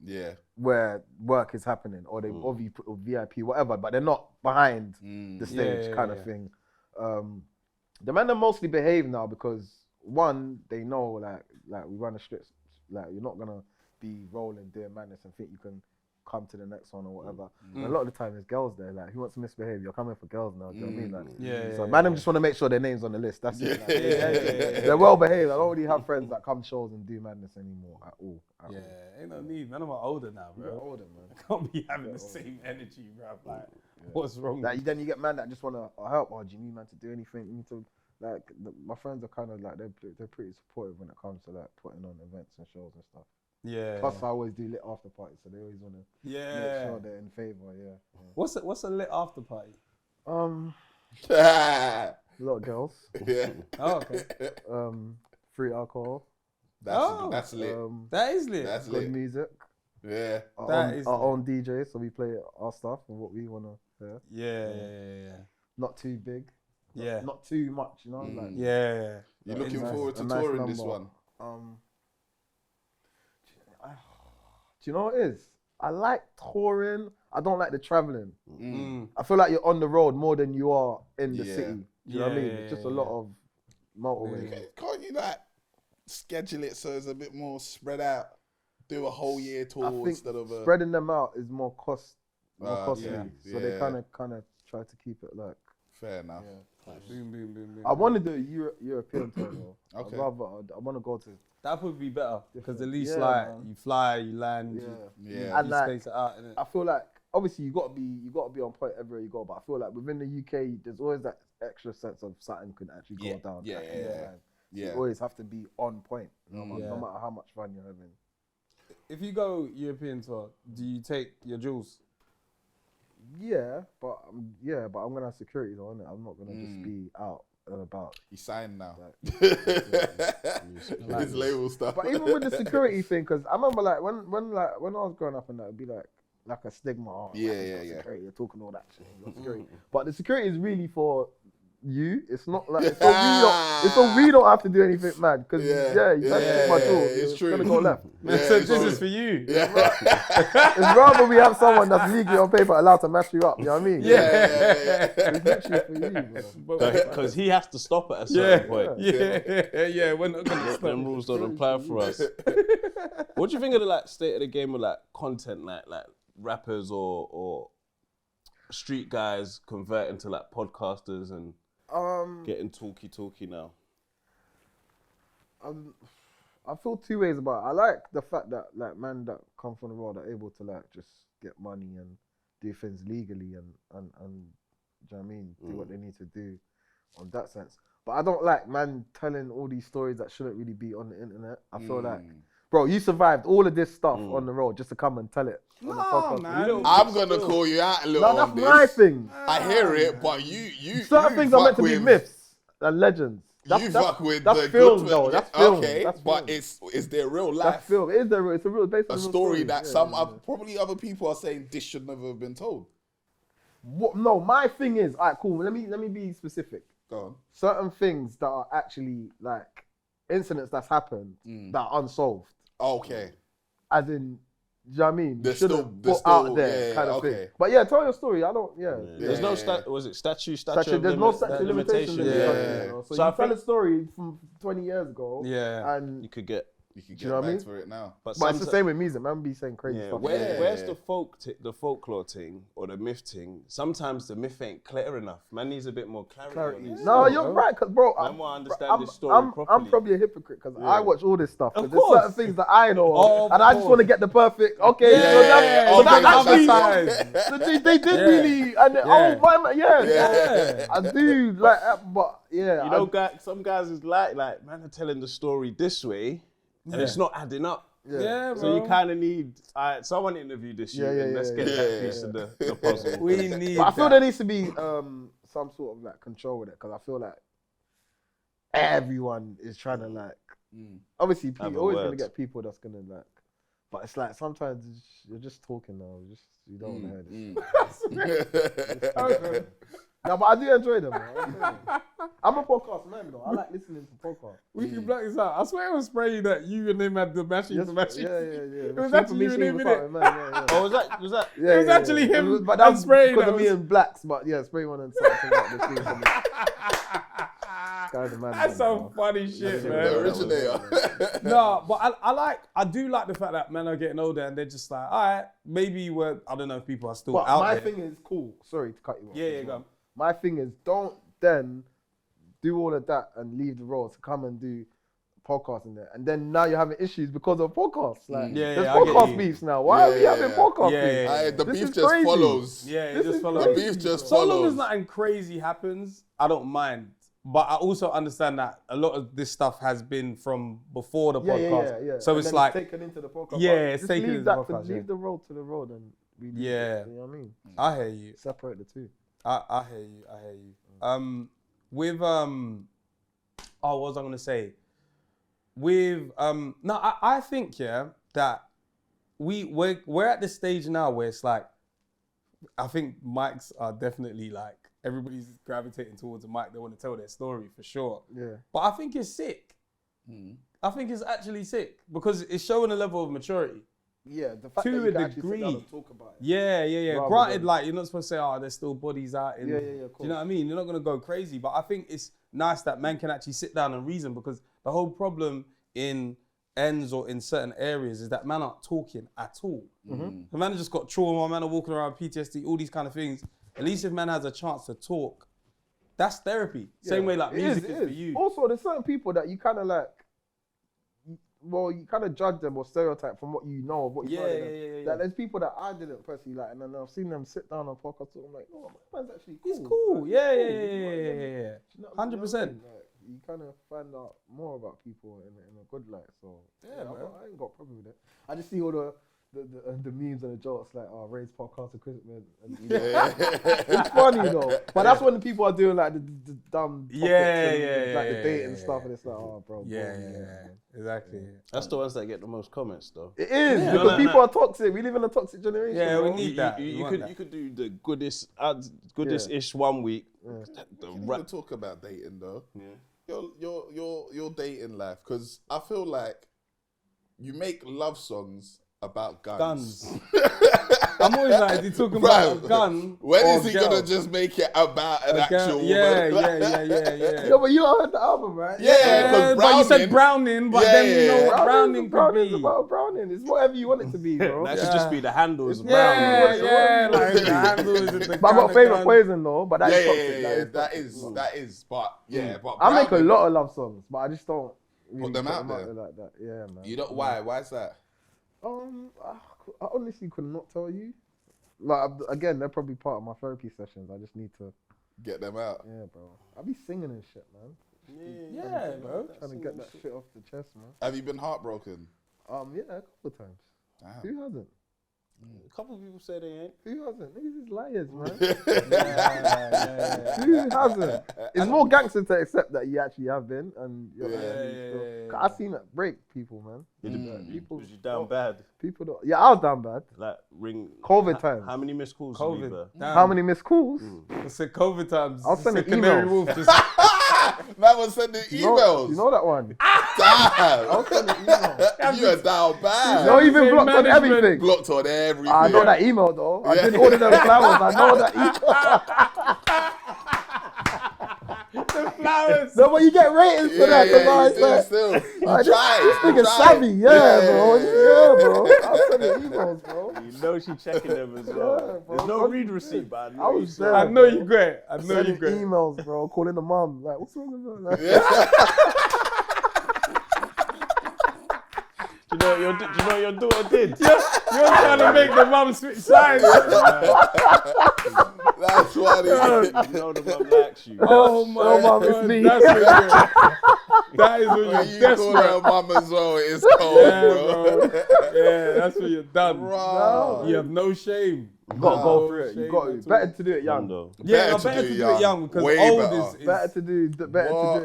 Yeah. where work is happening, or they obviously put VIP, whatever, but they're not behind the stage kind of thing. The men are mostly behave now because one, they know like we run the strips, like you're not gonna be rolling doing madness and think you can come to the next one or whatever. And a lot of the time there's girls there, like who wants to misbehave? You're coming for girls now, do you know what I mean? Like, so man, them just want to make sure their name's on the list. That's it. Like, they're well behaved. I don't really have friends that come shows and do madness anymore at all. Ain't no need. Man, I'm older now, bro. You're older, man. I can't be having the same energy, bro. Like, what's wrong? Like, then you get man that just want to help. Oh, do you need man to do anything? You need to, like, my friends are kind of like, they're pretty supportive when it comes to like putting on events and shows and stuff. Yeah. Plus, I always do lit after parties, so they always want to make sure they're in favour. What's a lit after party? A lot of girls. Yeah. Oh, okay. Free alcohol. That's lit. That is lit. That's Good lit. music. Yeah. Our own DJ, so we play our stuff and what we want to hear. Yeah. Not too big. Yeah. Not too much, you know. Like, Yeah. You're looking nice- forward a to nice touring this number. one. Do you know what it is? I like touring. I don't like the traveling. Mm. I feel like you're on the road more than you are in the Yeah. city. Do you know what I mean? It's just a lot of motorway. Can't you like schedule it so it's a bit more spread out? Do a whole year tour I think instead of a. spreading them out is more costly. yeah. So they kind of try to keep it like. Fair enough. Boom. I want to do a European tour though. Okay. I want to go to. That would be better because at least Yeah, like man. you fly, you land, Yeah. And you like, space it out. Innit? I feel like obviously you got to be on point everywhere you go, but I feel like within the UK there's always that extra sense of something could actually go down. Yeah. at any time. Yeah. You always have to be on point, no matter how much fun you're having. If you go European tour, do you take your jewels? Yeah, but I'm gonna have security though, innit? I'm not gonna just be out and about. He signed now. Like, His label stuff. but even with the security thing, because I remember like when I was growing up and that, it'd be like a stigma. Oh, Yeah, like, yeah. Security, you're talking all that shit. You've got security. But the security is really for you. It's not like it's so we don't have to do anything mad because you take my tool. It's true. gonna go left. So this is for you. It's rather we have someone that's legally on paper allowed to mess you up. You know what I mean? It's literally for you, bro. Because he has to stop at a certain point. Yeah. We're not gonna stop. Them rules don't apply for us. What do you think of the like state of the game of like content, like rappers or street guys converting to like podcasters and getting talky now? I feel two ways about it. I like the fact that like men that come from the road are able to like just get money and do things legally and do you know what I mean? Do what they need to do on that sense. But I don't like man telling all these stories that shouldn't really be on the internet. I feel like, bro, you survived all of this stuff on the road just to come and tell it on the podcast. man. I'm gonna call you out a little No, that's on this. my thing. I hear it, but you Certain things are meant fuck to be with- myths and legends. You fuck with that's the film good though. That's film. Okay, That's but film. it's their real That's life. film. It's a real based on A real story that Yeah, some yeah. probably other people are saying this should never have been told. No, my thing is, alright, cool. Let me be specific. Go on. Certain things that are actually like incidents that's happened that are unsolved, Okay. as in, do you know what I mean? They're Shouldn't still- put they're out still- there yeah, kind of okay. thing. But yeah, tell your story. I don't. There's no was it statute of There's no statute of limitations. limitation. in this country, you know? So So I you tell think- a story from 20 years ago. Yeah. And You could get. You can you get know what I back mean? for it now. but it's the same with music. Man be saying crazy Yeah, stuff. where's the the folklore thing or the myth thing? Sometimes the myth ain't clear enough. Man needs a bit more clarity. on this. No, you're right, cause bro, Man wanna understand this story I'm properly. probably a hypocrite because I watch all this stuff. 'Cause Of there's course. certain things that I know, Of and I just want to get the perfect. Okay, so okay, that that's actually, so they did really, and I do like, but yeah, You know, some guys is like man are telling the story this way, and it's not adding up. Yeah, bro. So you kind of need someone interview this year, and let's get that piece of the puzzle. We need. But I feel there needs to be some sort of like control with it because I feel like everyone is trying to like. Obviously, Have you're always gonna words. get people that's gonna like. But it's like sometimes you're just talking now. You don't want to hear this. No, but I do enjoy them. Man. I'm a podcast man though. I like listening to podcasts. We can black this out. I swear it was spraying that you and him had the machine for machine. Yeah. It was actually you and him, innit? Yeah. Oh, was that? Yeah, It was actually him but that was spraying. because of me and blacks. But yeah, spray one and something like the thing. Guy's a man. That's some funny shit, The man. originator. No, but I do like the fact that men are getting older and they're just like, all right, maybe I don't know if people are still But out my there. thing is cool. Sorry to cut you off. Yeah, go on. My thing is don't then do all of that and leave the roles to come and do podcasts in there, and then now you're having issues because of podcasts. Like, there's I get podcast you. beefs now. Why are we having podcast beefs? The This beef is just crazy. follows. Yeah, it This just is follows. The crazy. beef just So long as follows. nothing crazy happens, I don't mind. But I also understand that a lot of this stuff has been from before the podcast. Yeah. So And it's then like, taken into the podcast. Yeah, But it's just taken leave into the that to- podcast, yeah. Leave the road to the road and we do Yeah. it, you know what I mean? I hear you. Separate the two. I hear you. With what was I gonna say? With I think that we're at this stage now where it's like, I think mics are definitely like, everybody's gravitating towards a mic. They want to tell their story for sure. Yeah. But I think it's sick. I think it's actually sick because it's showing a level of maturity. Yeah, the fact To that a you can actually sit degree. down and talk about it. Yeah. Rather Granted, than- like, you're not supposed to say, oh, there's still bodies out in. Yeah, of Do you know course. what I mean? You're not gonna go crazy, but I think it's nice that men can actually sit down and reason, because the whole problem in ends or in certain areas is that men aren't talking at all. The man has just got trauma, man are walking around PTSD, all these kind of things. At least if man has a chance to talk, that's therapy. Same way like It music it is for you. Also, there's certain people that you kind of like, well, you kind of judge them or stereotype from what you know of what you heard of them. Yeah. Like, there's people that I didn't personally like, and then I've seen them sit down on podcasts, and I'm like, oh, my man's actually cool. He's cool. Like, Yeah. Do you know what I mean? 100%. Like, you kind of find out more about people in a good light. So Yeah, man. I ain't got a problem with it. I just see all the memes and the jokes like, oh, Ray's podcast equipment. And, you know, it's funny though. But that's when the people are doing like the dumb topics and, like the dating stuff, and it's like, oh, bro. Exactly. That's the ones that get the most comments, though. It is because people are toxic. We live in a toxic generation. Yeah, we bro. need that. You We want could that. you could do the goodest-ish 1 week. The We need to talk about dating though. Yeah. Your dating life, because I feel like you make love songs about guns. I'm always like, is he talking about a gun? When or is he girl? gonna just make it about an actual Yeah. woman? No, but you heard the album, right? Yeah, But you said Browning, but then you know what Browning could Browning be. is about Browning. It's whatever you want it to be, bro. That could just be the handles. Yeah, like the handle is the But I got kind favorite of poison though. But that is toxic. Yeah, that is. But but I make a Browning- lot of love songs, but I just don't really Put them out there there. like that. Yeah, man. You don't. Why? Why is that? I honestly could not tell you. Like, again, they're probably part of my therapy sessions. I just need to. Get them out. Yeah, bro. I be singing and shit, man. Yeah, bro. Trying to get that shit off the chest, man. Have you been heartbroken? Yeah, a couple of times. Damn. Who hasn't? A couple of people say they ain't. Who hasn't? Niggas is liars, man. Yeah. Who hasn't? It's more gangster to accept that you actually have been, and you're Yeah. I've seen it break people, man. People, Was you down bad? people don't. Yeah, I was down bad. Like ring. COVID times. How many missed calls? did you leave her? COVID. Damn. How many missed calls? I said COVID times. I'll send Said an Canary email. Wolf just Man was sending emails. You know that one? Damn. Send an email. You are down bad. Not even Same blocked on management. everything. Blocked on everything. I know that email though. I didn't order them flowers. I know that email. flowers. No, but you get ratings for that. Yeah, Cause you I still. like, You this try. nigga savvy. Yeah, bro. Yeah, bro. I'll send the emails, bro. You know she checking them as Yeah, well. bro. There's no read receipt, but I I know you was saw there. I know you great. I know you Sending great. emails, bro. Calling the mum. Like, what's wrong with her? Do you know what your daughter did? You're trying to make the mum switch sides. That's funny. You know the mum likes you. Oh my Mum, it's God, me. that's when that is when you're When you call her desperate. mum as well, it's cold, Yeah, bro. bro. Yeah, that's when you're done. Bro. You have no shame. You gotta go through it. You got to. Better to do it young. Yeah, better to do it young because Way old better. is Better to do it young.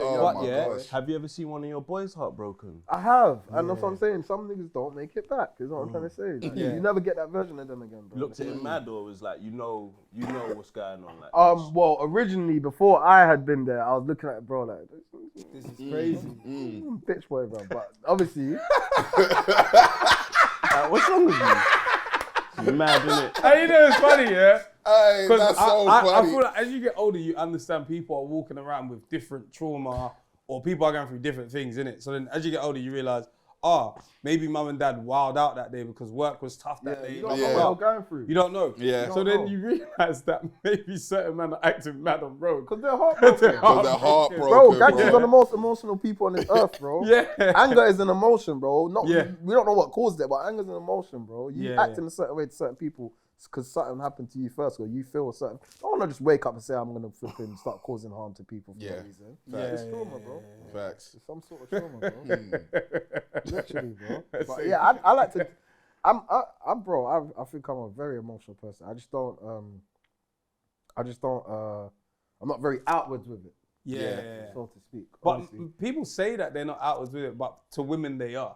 Oh my Yeah. gosh. Have you ever seen one of your boys heartbroken? I have, and that's what I'm saying. Some niggas don't make it back. Is what I'm trying to say. Like, you never get that version of them again, bro. Looked at him mad, or was like, you know what's going on. Like, Well, originally before I had been there, I was looking at it, bro, like this is crazy. bitch boy, bro. But obviously, what's wrong with you? You mad, innit? And you know it's funny, yeah? Hey, Because that's so I funny. feel like as you get older, you understand people are walking around with different trauma or people are going through different things, innit? So then as you get older, you realise, maybe mum and dad wowed out that day because work was tough that day. you don't know what you're going through. You don't know. Yeah. So then you realise that maybe certain men are acting mad on road. Because they're heartbroken. Because they're heartbroken, Bro, gangsters bro. are the most emotional people on this earth, bro. Yeah. Anger is an emotion, bro. Yeah. We don't know what caused it, but anger's an emotion, bro. You Yeah, act in a certain way to certain people because something happened to you first, or you feel certain. I don't want to just wake up and say I'm gonna flipping start causing harm to people for no reason. It's trauma, bro. Facts. It's some sort of trauma, bro. Literally, bro. But yeah, I like to. I'm bro. I think I'm a very emotional person. I just don't. I'm not very outwards with it, Yeah. so to speak. But honestly. people say that they're not outwards with it, but to women they are.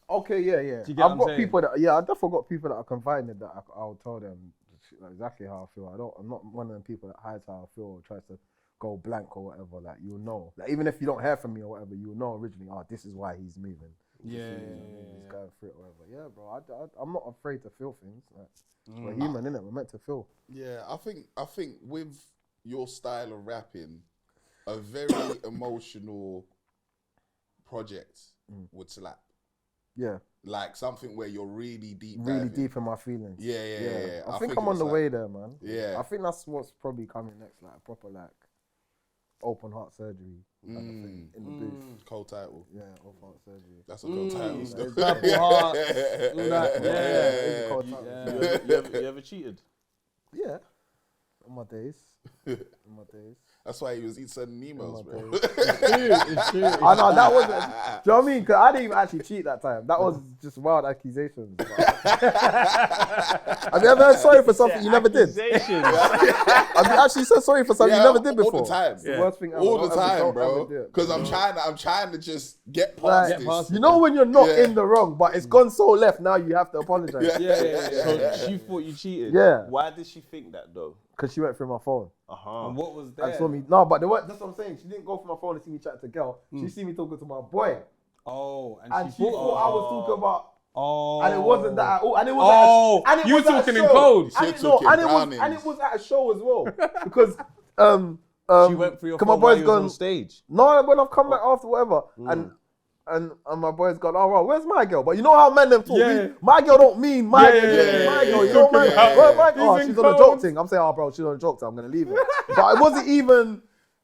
Okay, yeah. Do you get what I've I'm got saying? people that, I definitely got people that are confided that I'll tell them exactly how I feel. I'm not one of them people that hides how I feel or tries to go blank or whatever. Like, you'll know. Like, even if you don't hear from me or whatever, you'll know originally, this is why he's moving. He's going through it or whatever. Yeah, bro, I'm not afraid to feel things. Like, we're human, innit? We're meant to feel. Yeah, I think with your style of rapping, a very emotional project would slap. Yeah. Like something where you're really deep. Really diving. deep in my feelings. Yeah. I think I'm on the way there, man. Yeah. I think that's what's probably coming next, like a proper open heart surgery kind of thing in the booth. Cold title. Yeah, open heart surgery. That's a cold title. still. Double heart. All that. It's a cold title. You ever cheated? Yeah. In my days. That's why he was sending emails, bro. It's true. I know that wasn't. Do you know what I mean? Because I didn't even actually cheat that time. That was just wild accusations. Have you ever heard sorry for something you never did? Have you actually said sorry for something you never did before? All the time. It's the worst thing ever. All Don't the ever- time, don't bro. ever do it. Because I'm trying to just get past Like, this. you know when you're not Yeah. in the wrong, but it's gone so left, now you have to apologize. So she thought you cheated? Yeah. Why did she think that though? Because she went through my phone. And what was And there? saw me. No, but that's what I'm saying. She didn't go through my phone and see me chat to a girl. She see me talking to my boy. Oh, And she thought I was talking about. Oh. And it wasn't that at all. And it was Oh, at a, and it you was at a talking in show. code. And She it, took no, in and it was brownings. and it was at a show as well. Because She went for your 'cause phone my while boy's you was gone on stage. No, when I've come back after whatever, and my boy's gone, oh, well, where's my girl? But you know how men them talk. Yeah. My girl don't mean my girl. yeah, My yeah, girl. yeah. You know, my Yeah. girl. Where's my girl? He's in She's on a joke codes. thing. I'm saying, oh, bro, she's on a joke thing. I'm going to leave her. But it wasn't even,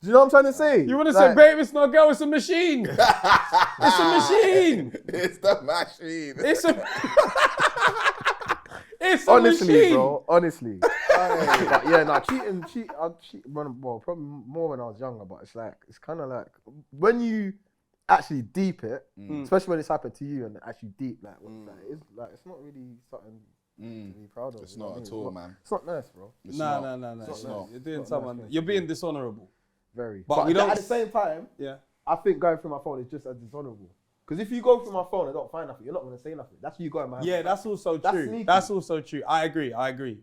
do you know what I'm trying to say? You would have said, babe, it's not a girl, it's a machine. It's a machine. It's the machine. It's a It's a Honestly, machine. bro. Honestly. But yeah, no, I cheat, well, probably more when I was younger, but it's kind of like, when you actually deep it, especially when it's happened to you and actually deep, it's not really something to be proud of. It's you know not what I at mean? all, man. It's not nice, bro. It's No. not. It's not. You're doing It's not someone. nice. You're being dishonorable. Very. But we don't- at the same time, Yeah. I think going through my phone is just as dishonorable. Because if you go through my phone and don't find nothing, you're not going to say nothing. That's you going my Yeah, that's also That's true. sneaky. That's also true. I agree.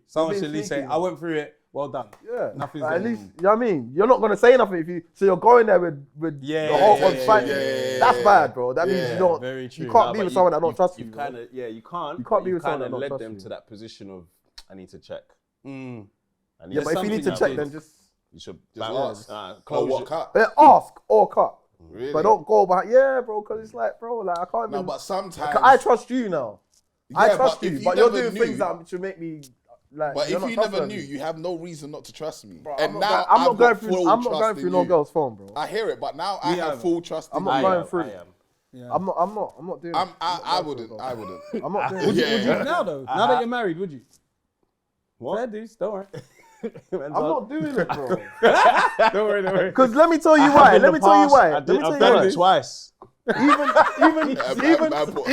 Someone being should at least say, sneaky, I went through it. Well done. Yeah, Nothing's at there. least, you know what I mean? You're not going to say nothing if you, so you're going there with Yeah, the whole yeah, odds yeah, fighting. yeah, That's yeah. bad, bro. That means Yeah, you don't, very true. you can't Nah, be but with someone that don't trust you. You've bro. kind of, you can't. You can't be but with someone kind that of don't led trust them you. to that position of, I need to check. Mm. And Yeah, but if you need to check, then just you should ask. close Oh, what it. cut? ask or cut. Really? But don't go behind, yeah, bro, because it's like, bro, like, I can't No, even, but sometimes. I trust you now. I Yeah, trust but you, if but you you're never doing knew- things that should make me, like, But you're if not you never trustworthy. knew, you have no reason not to trust me. Bro, and I'm now not, I'm I've not going got through. full I'm not trust going through in no you. girl's phone, bro. I hear it, but now I have full trust in I'm you. not I going am, through. I am. Yeah. I'm not doing. I wouldn't. I'm not doing. Would you Yeah. now though? Now that you're married, would you? What? Fair dues, don't worry. I'm not doing it, bro. Don't worry. Because let me tell you why. Let me tell you why. Let me tell I've you done why. it twice. Even bad boy.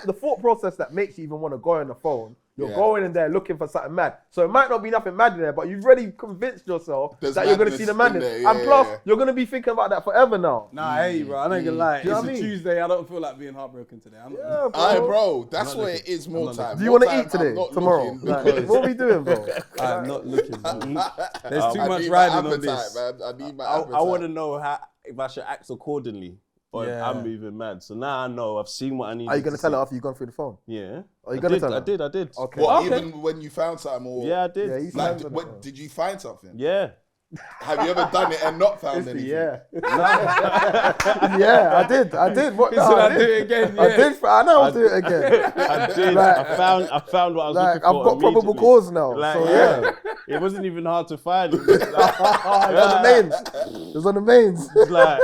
the thought process that makes you even want to go on the phone, You're Yeah. going in there looking for something mad. So it might not be nothing mad in there, but you've already convinced yourself There's that you're going to see the madness madness. in there, And plus, yeah. you're going to be thinking about that forever now. Nah, hey, bro, I ain't gonna lie. Do you know It's what a I mean? Tuesday. I don't feel like being heartbroken today. I'm Yeah, Aye, bro. bro, that's not what looking. it is. More not time. Do you More want to time, eat today, I'm not tomorrow? looking Like, because what are we doing, bro? I'm not looking, bro. There's too I much need riding my on appetite, this. man. I need my I appetite. want to know if I should act accordingly or if Yeah. I'm moving mad. So now I know. I've seen what I need. Are you going to tell her after you've gone through the phone? Yeah. Are you gonna tell her? I did. Okay. What, Okay. even when you found something, or Yeah, I did. Yeah, he's like, hands on it, bro. did you find something? Yeah. Have you ever done it and not found anything? Yeah. Yeah, I did. What? He No, said I I'd did. do it again. Yeah. I did. I know I'll do it again. I did. Like- I found what I was Like, looking for. I've got probable immediately. cause now. Like, so yeah. It wasn't even hard to find. It was It's on the mains. It's on the mains. like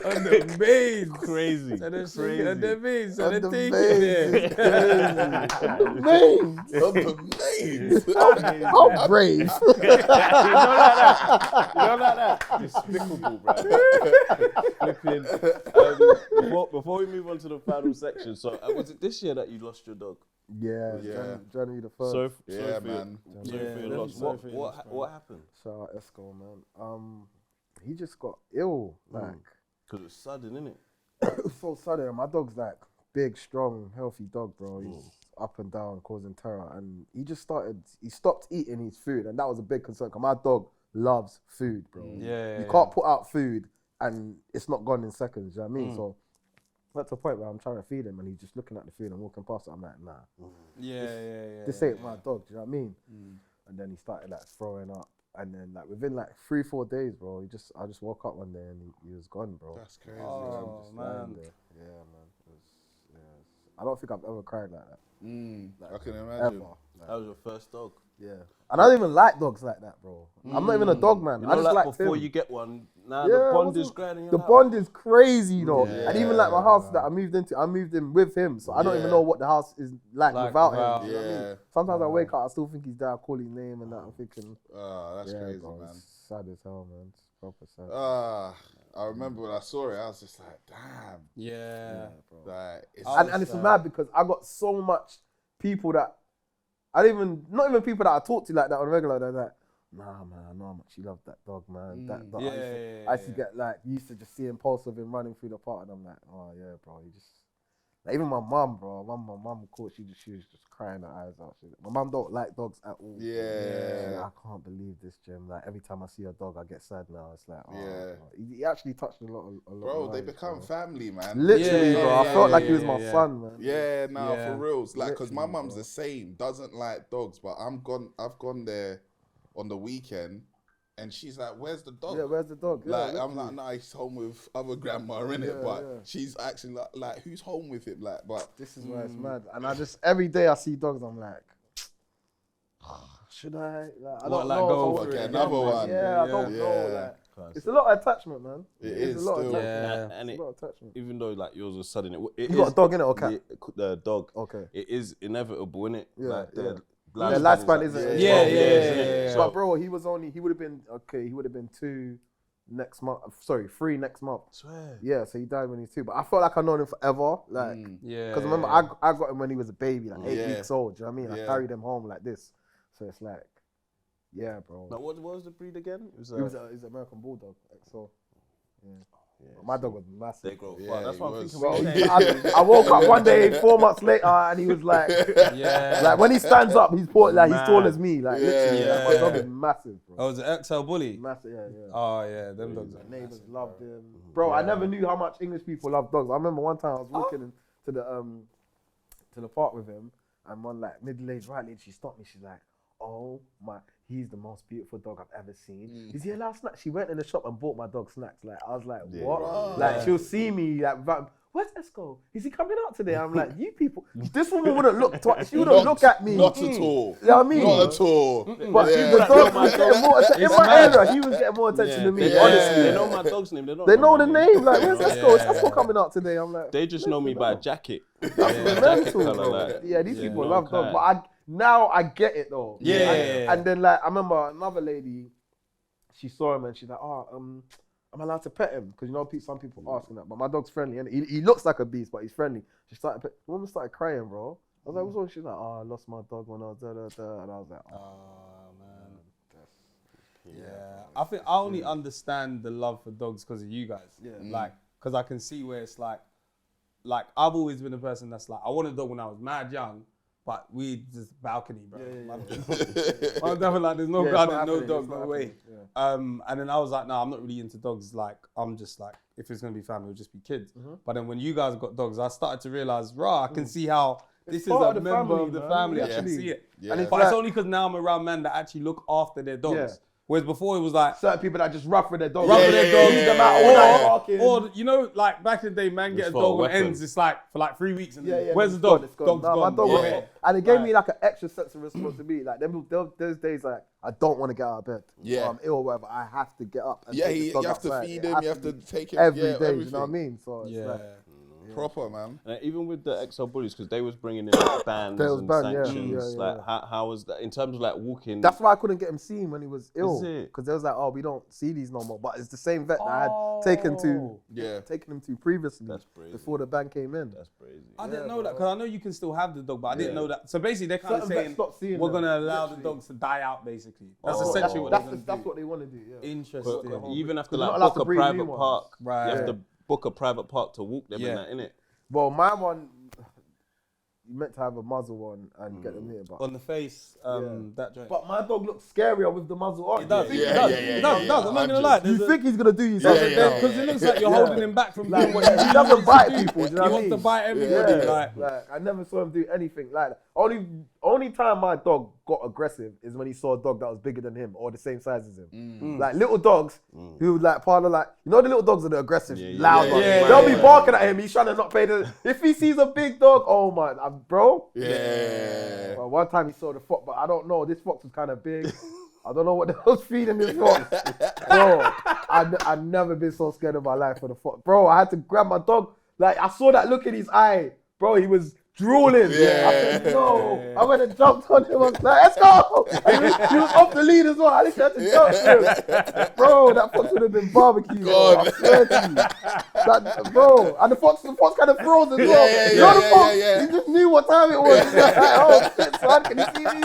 On the mains. crazy. And then Crazy. on the mains. On And the then take mains. it there. On the mains. On the mains. How brave. You know like that? Despicable, bro. Flipping. Before we move on to the final section, so was it this year that you lost your dog? Yeah, Yeah. January the 1st. Sorry Yeah, for your- man. Sorry for your Yeah, loss. sorry for your loss, bro. What happened? Shout out Esco, man. He just got ill. Like, Because it's sudden, innit? it was so sudden. My dog's like big, strong, healthy dog, bro. He's up and down, causing terror. And he stopped eating his food. And that was a big concern, because my dog loves food, bro. Yeah. You can't put out food and it's not gone in seconds, you know what I mean? So that's the point where I'm trying to feed him and he's just looking at the food and walking past it. I'm like, nah, Yeah. this ain't my dog, do you know what I mean? And then he started like throwing up. And then like within like 3-4 days, bro, I just woke up one day and he was gone, bro. That's crazy. Oh, Just lying man. there. Yeah, man. I don't think I've ever cried like that. I can imagine. Ever. That was your first dog. Yeah. And I don't even like dogs like that, bro. I'm not even a dog man. You I know, just like like before him. you get one, now Yeah, the bond wasn't- is grand. And you're The like, bond is crazy, you know. Yeah. And even like my house that I moved in with him. So I don't even Yeah. know what the house is like without without- him. Do you know what I mean? Yeah. Sometimes I wake up, I still think he's there, I call his name and that. I'm thinking, Oh, that's crazy, bro, man. it's sad as hell, man. It's proper sad. I remember when I saw it, I was just like, damn. Yeah. Like, it's And it's mad because I got so much people that not even people that I talk to like that on a regular, they're like, nah, man, I know how much you love that dog, man. That dog. I used to get like, used to just seeing posts of him running through the park, and I'm like, oh yeah, bro, he just. Like, even my mum, bro, my mum caught, she was just crying her eyes out. My mum don't like dogs at all. Yeah. She's like, I can't believe this, Jim. Like every time I see a dog, I get sad now. It's like, oh, Yeah. bro. He actually touched a lot. Bro, of they lives, become bro. family, man. Literally, Yeah, bro. yeah, I felt yeah, like he was yeah, my yeah. son, man. Yeah, nah, Yeah. for reals. Like, cause my Literally, mum's bro. the same. Doesn't like dogs, but I've gone there on the weekend, and she's like, "Where's the dog?" Yeah, where's the dog? Yeah, Like, I'm literally. like, nah, he's home with other grandma in it, Yeah, but yeah. she's actually like, who's home with him? Like, but This is why it's mad. And I just, every day I see dogs, I'm like, should I? Like, I What, don't like, know. go if I for would it get another man. one? Yeah, I don't Yeah. know. Like, it's a lot of attachment, man. It It's is a lot of still. attachment. Yeah. and It's it, a lot of attachment. even though like yours was sudden, it You got a dog in it or cat? The dog. Okay. It is inevitable, innit? Yeah, Like, yeah. the Their lifespan isn't. Yeah, 12 yeah, years, yeah, innit? yeah, yeah. But bro, he would have been 2 next month. Sorry, 3 next month. Swear. Yeah, so he died when he was 2. But I felt like I've known him forever. Like, Yeah. because remember, I got him when he was a baby, like 8 Yeah. weeks old. Do you know what I mean? Yeah. I carried him home like this. So it's like, yeah, bro. Now, what was the breed again? It was, He was an American Bulldog. So, yeah. yeah, But my dog was massive. they grow Yeah, fast. That's he what I'm was. thinking. Bro, When he- you say- I woke up one day 4 months later and he was like, Yeah. like when he stands up, he's tall as me. Like literally, Yeah. like, my dog is massive, bro. Oh, was it XL Bully? Massive, yeah. Oh, yeah. Them dogs are Neighbors massive, loved bro. him, bro. I never knew how much English people love dogs. I remember one time I was walking to the park with him, and one like middle-aged white lady, she stopped me. She's like, "Oh my, he's the most beautiful dog I've ever seen. Is he allowed snacks?" She went in the shop and bought my dog snacks. Like I was like, "What?" right. Like she'll see me like, "Where's Esco? Is he coming out today?" I'm like, "You people, this woman wouldn't look twice. She wouldn't look at me. Not at all. You know what I mean? Not at all. But Yeah. the dog was getting more attention. In my area, he was getting more attention than me. Yeah. Honestly, They know my dog's name. they know the my name. Like, where's Esco? Is Yeah. Esco coming out today? I'm like, They just know me by a jacket. mental, colour, bro. like. Yeah, these people no love dogs, cap. but now I get it though. Yeah. And then like I remember another lady, she saw him and she's like, "Oh, I'm allowed to pet him?" Because you know some people asking that, but my dog's friendly and he looks like a beast, but he's friendly. She started, the woman started crying, bro. I was like, what's wrong? She's like, oh, I lost my dog when I was da-da-da. And I was like, Oh, man. Yeah. I think I only understand the love for dogs because of you guys. Yeah. Like, because I can see where it's like I've always been a person that's like, I wanted a dog when I was mad young, but we just balcony, bro. I'm definitely like, there's no garden, no dog, no way. Yeah. And then I was like, no, I'm not really into dogs. Like, I'm just like, if it's gonna be family, it'll just be kids. But then when you guys got dogs, I started to realize, I can see how this is a member of the family. I can see it. Yeah. And But it's only because now I'm around men that actually look after their dogs. Yeah. Whereas before it was like, certain people that just rough with their dogs. rough with their dogs, leave them out all night barking. or you know, like back in the day, man, get a for a dog on weapon. ends. It's like for like 3 weeks, and then, Yeah, where's the it's dog? gone, it's gone. Dog's Nah, gone. my dog Yeah. was, and it gave me like an extra sense of responsibility. Like those days, like I don't want to get out of bed. Yeah. Or I'm ill or whatever. I have to get up. And Yeah, take the you dog have to outside. feed It him, has you have to be take him every day. everything. You know what I mean? So it's Yeah. like, Proper, man. And even with the XL bullies, because they was bringing in like, bans They was and banned, yeah. sanctions. Yeah, Like, how was that in terms of like walking? that's why I couldn't get him seen when he was ill. Is it? Because they was like, oh, we don't see these no more. But it's the same vet that I had taken him to previously. That's crazy. Before the ban came in. That's crazy. I didn't know that because I know you can still have the dog, but I didn't know that. So basically, they're kind of Certain vets saying stopped seeing we're them, gonna allow the literally. dogs to die out. Basically, that's Oh. essentially what they're gonna That's do. what they want to do. Yeah. Interesting. You even have to Because you're like not allowed book to a breed new private ones. park. Right. You have Yeah. to book a private park to walk them Yeah. and that, innit? Well, my one, you meant to have a muzzle on and get them here, but. On the face, that joint. But my dog looks scarier with the muzzle on. It does. Yeah, It does. yeah, It does. yeah, It does. I'm not gonna 100. lie. You think he's gonna do you Yeah, something? yeah, Because it looks like you're Yeah. holding him back from doing what He he really doesn't wants bite to do. people. Do you know He what I wants mean? to bite everybody. Yeah. Like, I never saw him do anything like that. Only time my dog got aggressive is when he saw a dog that was bigger than him or the same size as him. Like little dogs who would like part of like, you know the little dogs are the aggressive, loud ones. yeah, They'll yeah. be barking at him. He's trying to not pay the. If he sees a big dog, oh my, bro. Yeah. Well, one time he saw the fox, but I don't know. This fox was kind of big. I don't know what the hell's feeding this fox. Bro, I've never been so scared of my life for the fox. Bro, I had to grab my dog. Like, I saw that look in his eye. Bro, he was drooling. Yeah. I said, no. I went and jumped on him. I was like, let's go. He was off the lead as well. I literally had to jump to him. Bro, that fox would have been barbecued. God. I swear to you. Bro, and the fox kind of froze as well. yeah, You know the yeah, fox? yeah. He just knew what time it was. He's like, oh, shit, son, can you see me?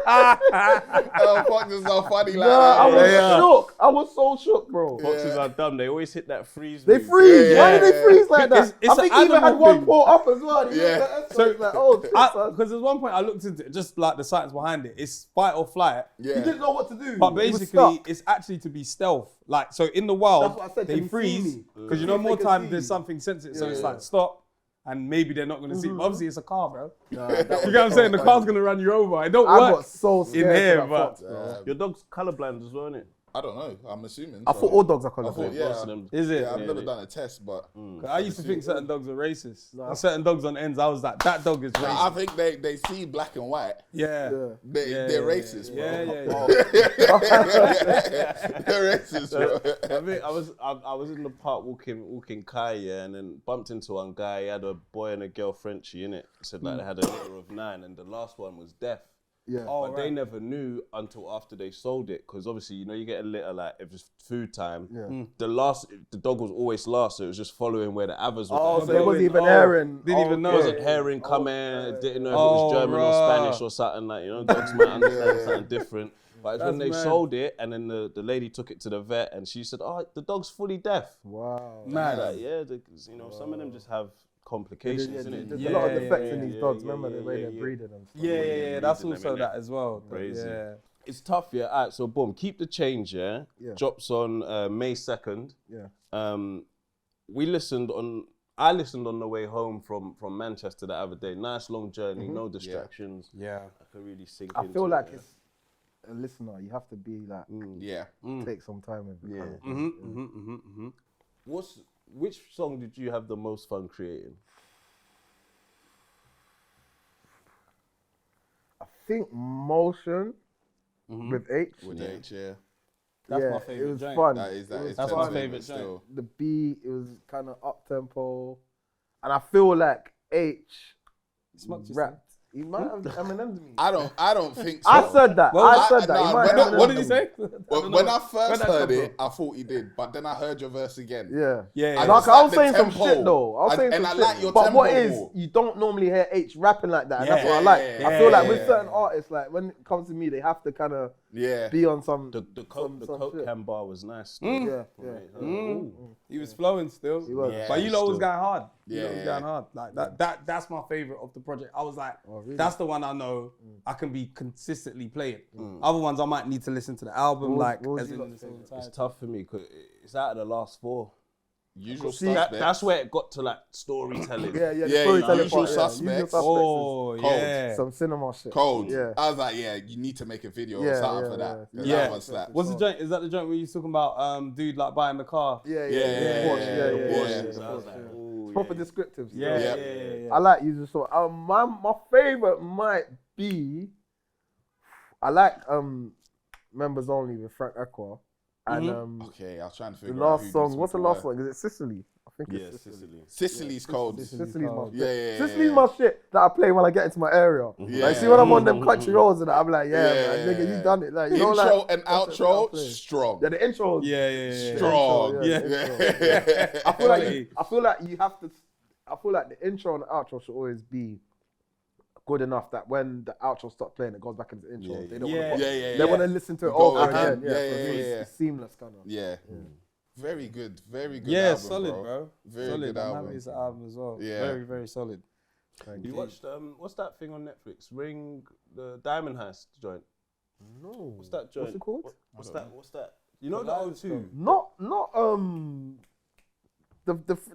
Oh, fuck, this is so funny. Like, Nah, I was Yeah. shook. I was so shook, bro. Foxes are dumb. They always hit that freeze. They move. freeze. Yeah. Why do they freeze like that? It's I think an he even had animal one thing. paw up as well. He Yeah. looked so like, oh, shit, son. because there's one point I looked into it, just like the science behind it. It's fight or flight. He Yeah. didn't know what to do. But He was basically, stuck. it's actually to be stealth. Like, so in the wild, That's what I said, they can you see freeze me? because you See know if they more can time see there's you. something sensitive. So it's Yeah. like stop, and maybe they're not going to see. But obviously, it's a car, bro. Nah, that was You get what I'm saying? The so car's funny. going to run you over. It don't I work. got so scared here, for that but- fox, bro. Your dog's colorblind as well, innit? I don't know. I'm assuming. I so. thought all dogs are I thought, colourful. yeah. Most of them. Is it? Yeah, I've never done a test, but I used to think certain dogs were racist. And certain dogs on ends, I was like, that dog is I racist. think they see black and white. Yeah. Yeah. They're racist, bro. Yeah. They're racist, bro. I think I was in the park walking Kai, yeah, and then bumped into one guy. He had a boy and a girl Frenchie in it. Said like they had a litter of 9, and the last one was deaf. Yeah. But they never knew until after they sold it, because obviously you know you get a litter like if it's food time. Yeah. The dog was always last, so it was just following where the others were. Oh, going. so it wasn't even Oh, airing. didn't even know. It wasn't herring coming, didn't know if it Oh, was German or bruh. Spanish or something like, you know, dogs might understand something different. But it's when That's they mad. sold it and then the lady took it to the vet and she said, oh, the dog's fully deaf. Wow. Mad. Like, yeah, you know, some of them just have complications, innit? There's Yeah, a lot of yeah, defects in yeah, these yeah, dogs. yeah, Remember the yeah, way yeah, they're yeah. breeding and stuff. Yeah, that's Reason, also innit? that as well. Crazy. Yeah. It's tough, yeah. All right, so boom, keep the change, yeah. Yeah. Drops on May 2nd. Yeah. I listened on the way home from Manchester the other day. Nice long journey, no distractions. Yeah. I could really sink I into feel it, like yeah. it's a listener. You have to be like, Yeah. take some time with it. Yeah. kind of thing. Which song did you have the most fun creating? I think Motion with H. With H, yeah. That's yeah, my favourite it was joint. fun. That It is was That's Ted's my fun. favourite still. The beat, it was kind of up tempo, and I feel like H Smoked your rapped He might have Eminem's me. I don't think so. I said that. Well, I said that. nah, He might when have I- What Eminem did he me. say? When I first Where'd that heard come it, I thought he did, but then I heard your verse again. Yeah. Yeah, I yeah. just Like, I was the saying some tempo. shit though. I was saying and some I shit. like your but tempo what is, more. you don't normally hear H rapping like that. And that's Yeah. what I like. Yeah, I feel like with yeah, certain artists, like when it comes to me, they have to kind of Yeah. be on some. The some coke shit. can bar was nice. Yeah, yeah. He was flowing still. He was. But you know it was going hard. You Yeah, know it was yeah. going hard. Like that's my favorite of the project. I was like, really? that's the one I know I can be consistently playing. Other ones I might need to listen to the album What like was as you in lot the same saying? time. It's tough for me because it's out of the last 4. Usual See, suspects. That's where it got to like storytelling. Yeah, Yeah, the storytelling Usual part, yeah. Suspects. Usual Oh, is Cold. yeah. some cinema shit. Cold. Yeah. I was like, yeah, you need to make a video Yeah, or something yeah, for that. yeah. 'Cause Yeah. That one slapped. What's the joint? Is that the joint where you're talking about dude like buying the car? Yeah, Yeah, Porsche, yeah, yeah. Porsches. I was like, yeah. ooh, Proper yeah. descriptive. Yeah, Yeah. yeah. I like Usual Sort. My favorite might be. I like Members Only with Frank Equa. And Okay, I was trying to the figure out last who song. these What's the people last were. song? Is it Sicily? I think Yeah, it's Sicily. Sicily. Sicily's cold. Sicily's my cold. shit. Yeah, yeah, Sicily's yeah. my shit that I play when I get into my area. Yeah. Like, see when I'm on them country roads and that, I'm like, yeah, Yeah, man, nigga, yeah. you done it. Like, you know, Intro like, and that's the thing I outro, play. strong. Yeah, the intro. Yeah. Strong. Yeah. Yeah. I feel like you have to. I feel like the intro and the outro should always be good enough that when the outro stops playing, it goes back into the intro. Yeah, They don't yeah. want to. Yeah. They want to listen to it Go over again. again. Yeah, so yeah, it's seamless kind of. Yeah. Very good. Very good. Yeah, album, solid, bro. Very solid. good I'm album. happy it's an album as well. Yeah. Very, very solid. You watched what's that thing on Netflix? Ring the Diamond Heist joint. No. What's that joint? What's it called? What's that? You know the O2? Not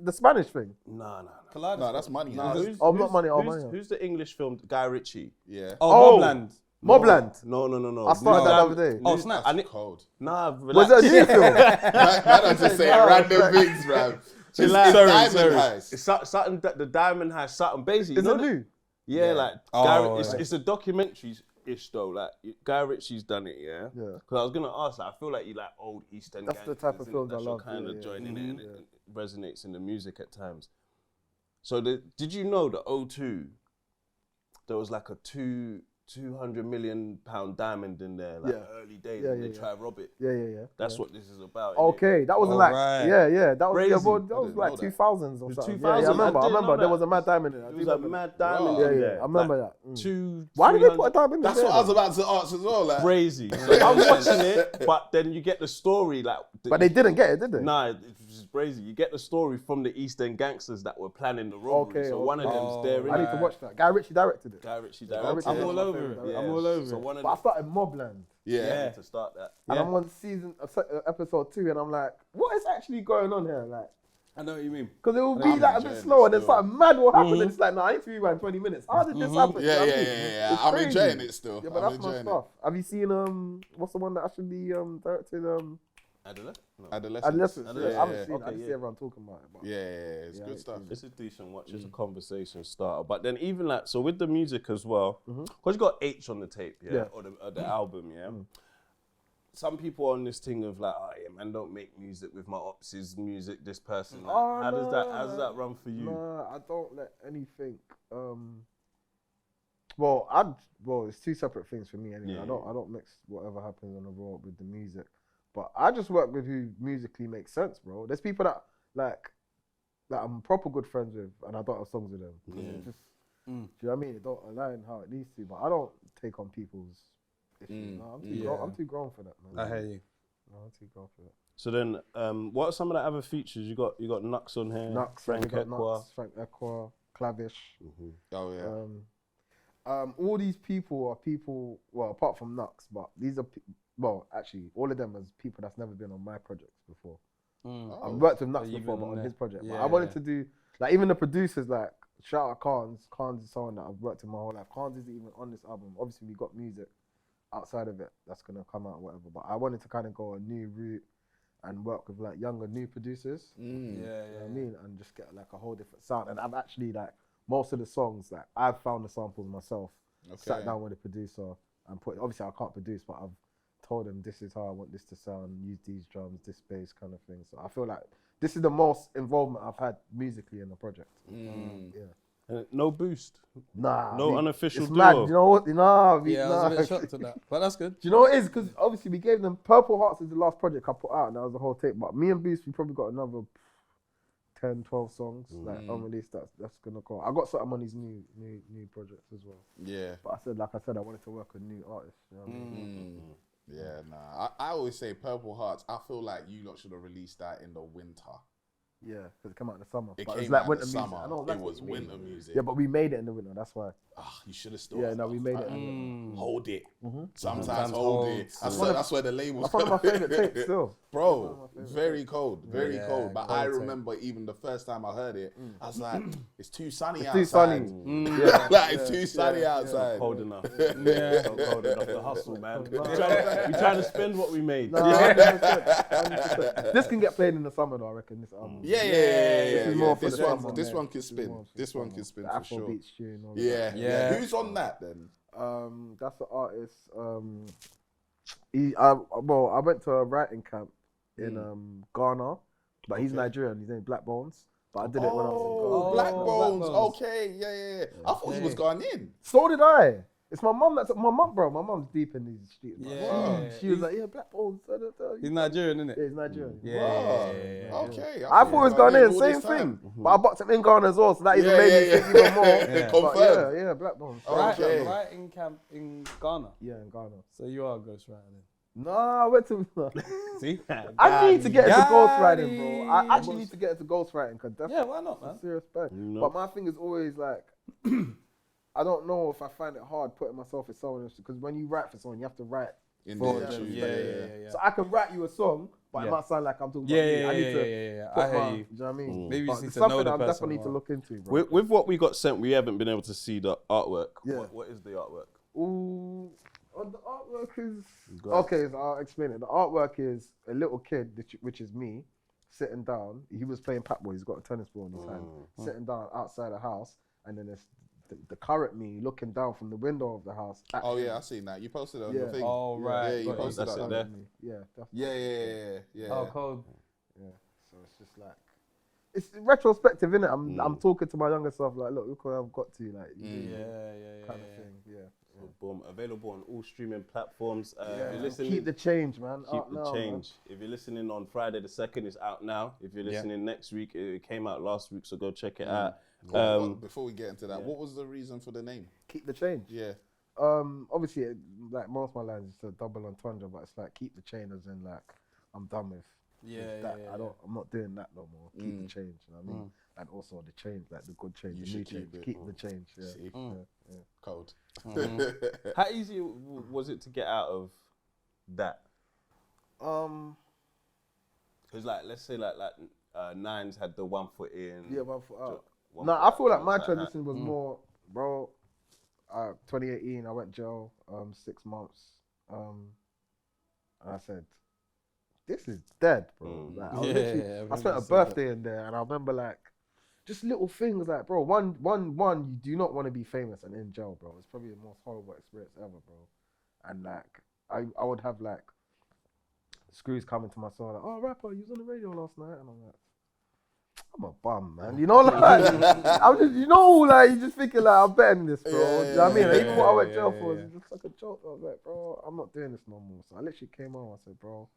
the Spanish thing. No. No, that's money. Nah, Heist. Oh, not money. Oh, money. Who's the English film? Guy Ritchie. Yeah. Oh, Mobland. Mobland. No. I started that the other day. Oh, snap. That's cold. Nah, Was relax. it a new film? I don't just say No, random like- things, man. It's Relax. Diamond Heist. It's something that the Diamond Heist, something basically. Is you it know new? Yeah, Yeah. like Oh, it's a documentary-ish though. Like Guy Ritchie's done it, yeah. Yeah. Because I was gonna ask, like, I feel like you like old East End. That's the gangsters, type of innit? films I That's your love, kind yeah, of yeah. joint in it, and it resonates in the music at times. So did you know that O2? There was like a £200 million diamond in there, like Yeah. early days, Yeah, and yeah, they yeah. try to rob it. Yeah. That's what this is about. innit? Okay, that wasn't Oh, like right. yeah. That was Crazy. that was I didn't like know that. 2000s or was something. 2000s. Yeah, I I remember. didn't know There that. was a mad diamond in it. I It do was a remember mad that. diamond Yeah, in yeah. there. I remember Like, that. Two. Why did they 300 put a diamond? That's in what there? I was about to ask as well. Like, Crazy. So I'm watching it, but then you get the story like. But they didn't get it, did they? Nah, it was crazy. You get the story from the East End gangsters that were planning the robbery. Okay, so one of okay. them's there. I need to watch that. Guy Ritchie directed it. Guy Ritchie Guy directed Ritchie it. is all my over favorite it. director. I'm all over So it. one of But I them, started Mobland. yeah. to start that. And Yeah. I'm on episode 2, and I'm like, what is actually going on here? Like, I know what you mean. because it will be I'm like a enjoying bit it slow, and then still. something mad will happen, and it's like, no, I need to rewind 20 minutes. How did this happen? You know Yeah. what I mean? It's I'm crazy. enjoying it still. Yeah, but I'm that's my enjoying stuff. Have you seen what's the one that actually directed Adela? No. Adolescence. Adolescence? Adolescence. I haven't Yeah, seen it. I okay, just yeah. see everyone talking about it. But Yeah, it's Yeah, good stuff. It's a decent watch. It's a conversation starter. But then even like, so with the music as well, because you got H on the tape, yeah, or the album, yeah. Some people on this thing of like, oh yeah, man, don't make music with my ops' music, this person. Like, Oh, how does that run for you? Nah, I don't let anything. Well, it's two separate things for me anyway. Yeah. I don't mix whatever happens on the road with the music. But I just work with who musically makes sense, bro. There's people that I'm proper good friends with, and I don't have songs with them. Yeah. It just, do you know what I mean? It don't align how it needs to. But I don't take on people's issues. No, I'm too grown for that, man. I hear you. No, I'm too grown for that. So then, what are some of the other features? You got Nux on here, Nux, Frank we got Equa. Nux, Frank Equa, Clavish. Oh yeah. All these people are people, well, apart from Nux, but these are, well, actually, all of them as people that's never been on my projects before. I've worked with Nux So you've before, been but on on his there. project. But Yeah, I wanted yeah. to do, like, even the producers, like, shout out Carnes. Carnes is someone that I've worked with my whole life. Carnes isn't even on this album. Obviously, we got music outside of it that's going to come out or whatever. But I wanted to kind of go a new route and work with, like, younger, new producers. Yeah, You know what I mean? And just get like a whole different sound. And I've actually like most of the songs, like I've found the samples myself, sat down with the producer and put, obviously I can't produce, but I've told them this is how I want this to sound, use these drums, this bass kind of thing. So I feel like this is the most involvement I've had musically in the project. Yeah. No boost. Nah. No unofficial it's duo. mad. You know what? Nah. Yeah, I was a bit shocked at that, but that's good. Do you know what it is? Because obviously we gave them Purple Hearts is the last project I put out, and that was the whole tape. But me and Boost, we probably got another 10, 12 songs like unreleased. That's gonna go. I got something on these new projects as well. Yeah. But like I said, I wanted to work with new artists. You know what I mean? Yeah, nah. I always say Purple Hearts. I feel like you lot should have released that in the winter. Yeah, because it came out in the summer. It But came it's like out in winter the music. summer. I know It exactly was what you mean. winter music. Yeah, but we made it in the winter. That's why. You should have still. Yeah, no, we made it. In the Hold it. Sometimes Sometimes hold hold. it. That's where the label's. That's one of my favorite tapes still. Bro, very cold, very Yeah, cold. But cold I tape. remember even the first time I heard it, I was like, it's too sunny Too sunny. outside. Yeah. Like, it's too sunny outside. Cold enough. Yeah. Not cold enough to hustle, man. We trying to spend what we made. No, 100%. This can get played in the summer though, I reckon. This album. Yeah. This is more for This the one, summer, this man. one can This is spin. more for This the one summer. can spin The for Afro sure. Beats tune. All Yeah. Yeah. Who's on that then? That's the artist. I went to a writing camp in Ghana, but he's Nigerian. His name's Black Bones. But I did it when I was in Ghana. Oh, Black Black Bones. Bones. Okay, yeah. I thought he was Ghanaian. So did I. It's my mum. My mum, bro. My mum's deep in these streets. Man. Yeah. She was like, Black Bones. He's Nigerian, isn't it? Yeah, he's Nigerian. Yeah. Okay. I thought it was Ghanaian, all same this thing. time. But I boxed him in Ghana as well, so that even Yeah, made me yeah, think even more. Yeah. But Confirmed. yeah, Black Bones. Okay. Right in camp in Ghana. Yeah, in Ghana. So you are a ghostwriter then. No, I went to. See? I need to get into Got ghostwriting, it. bro. I actually need to get into ghostwriting because that's Yeah, why not, a man? serious bag. know. But my thing is always like, I don't know if I find it hard putting myself in someone else because when you write for someone, you have to write. In for the them. tune. Yeah. So I can write you a song, but it Yeah. might sound like I'm talking Yeah, about me. yeah, I need to. yeah. put I hear my- you. Do you know what I mean? Maybe you But just need it's to know something the I person definitely need to more. look into, bro. With what we got sent, we haven't been able to see the artwork. Yeah. What is the artwork? Ooh, the artwork is Go on. okay. So I'll explain it. The artwork is a little kid, which is me, sitting down. He was playing patball. He's got a tennis ball in his hand, sitting down outside a house, and then there's the current me looking down from the window of the house. at Oh him. yeah, I seen that. You posted it on Yeah. your thing. Oh, right. Yeah, you Got it. posted That's that. it there. Yeah, that's Yeah. Oh, cold. yeah. So it's just like it's retrospective, innit? I'm talking to my younger self like, look what I've got to, like, Yeah. kind of thing. Yeah. So boom, available on all streaming platforms. If you're Yeah. listening, Keep the change, man. keep Out the now, change. If you're listening on Friday the 2nd, it's out now. If you're listening next week, it came out last week, so go check it out. Before we get into that, what was the reason for the name? Keep the change. Yeah. Obviously, like most of my lines, it's a double entendre, but it's like keep the change as in like I'm done with. That. I'm not doing that no more. Keep the change. You know what I mean? And also the change, like the good change, You the new should keep change. it. Keep the change. Yeah. See? Yeah. Cold. How easy was it to get out of that? Because like, let's say like Nines had the 1 foot in. Yeah, 1 foot out. one No, foot I out, feel like things my that. transition was more, bro. 2018, I went jail 6 months, and I said, "This is dead, bro." Like, I spent a birthday in there, and I remember like just little things like, bro. One, you do not want to be famous and in jail, bro. It's probably the most horrible experience ever, bro. And like, I would have like screws coming to my cell, like, "Oh, rapper, you was on the radio last night," and I'm like, I'm a bum, man. You know, like, I'm just, you know, like, you just thinking, like, I'm better than this, bro. Do you know what I mean? Like, even what I went to jail for was just like a joke. I was like, bro, I'm not doing this no more. So I literally came home. I said, bro,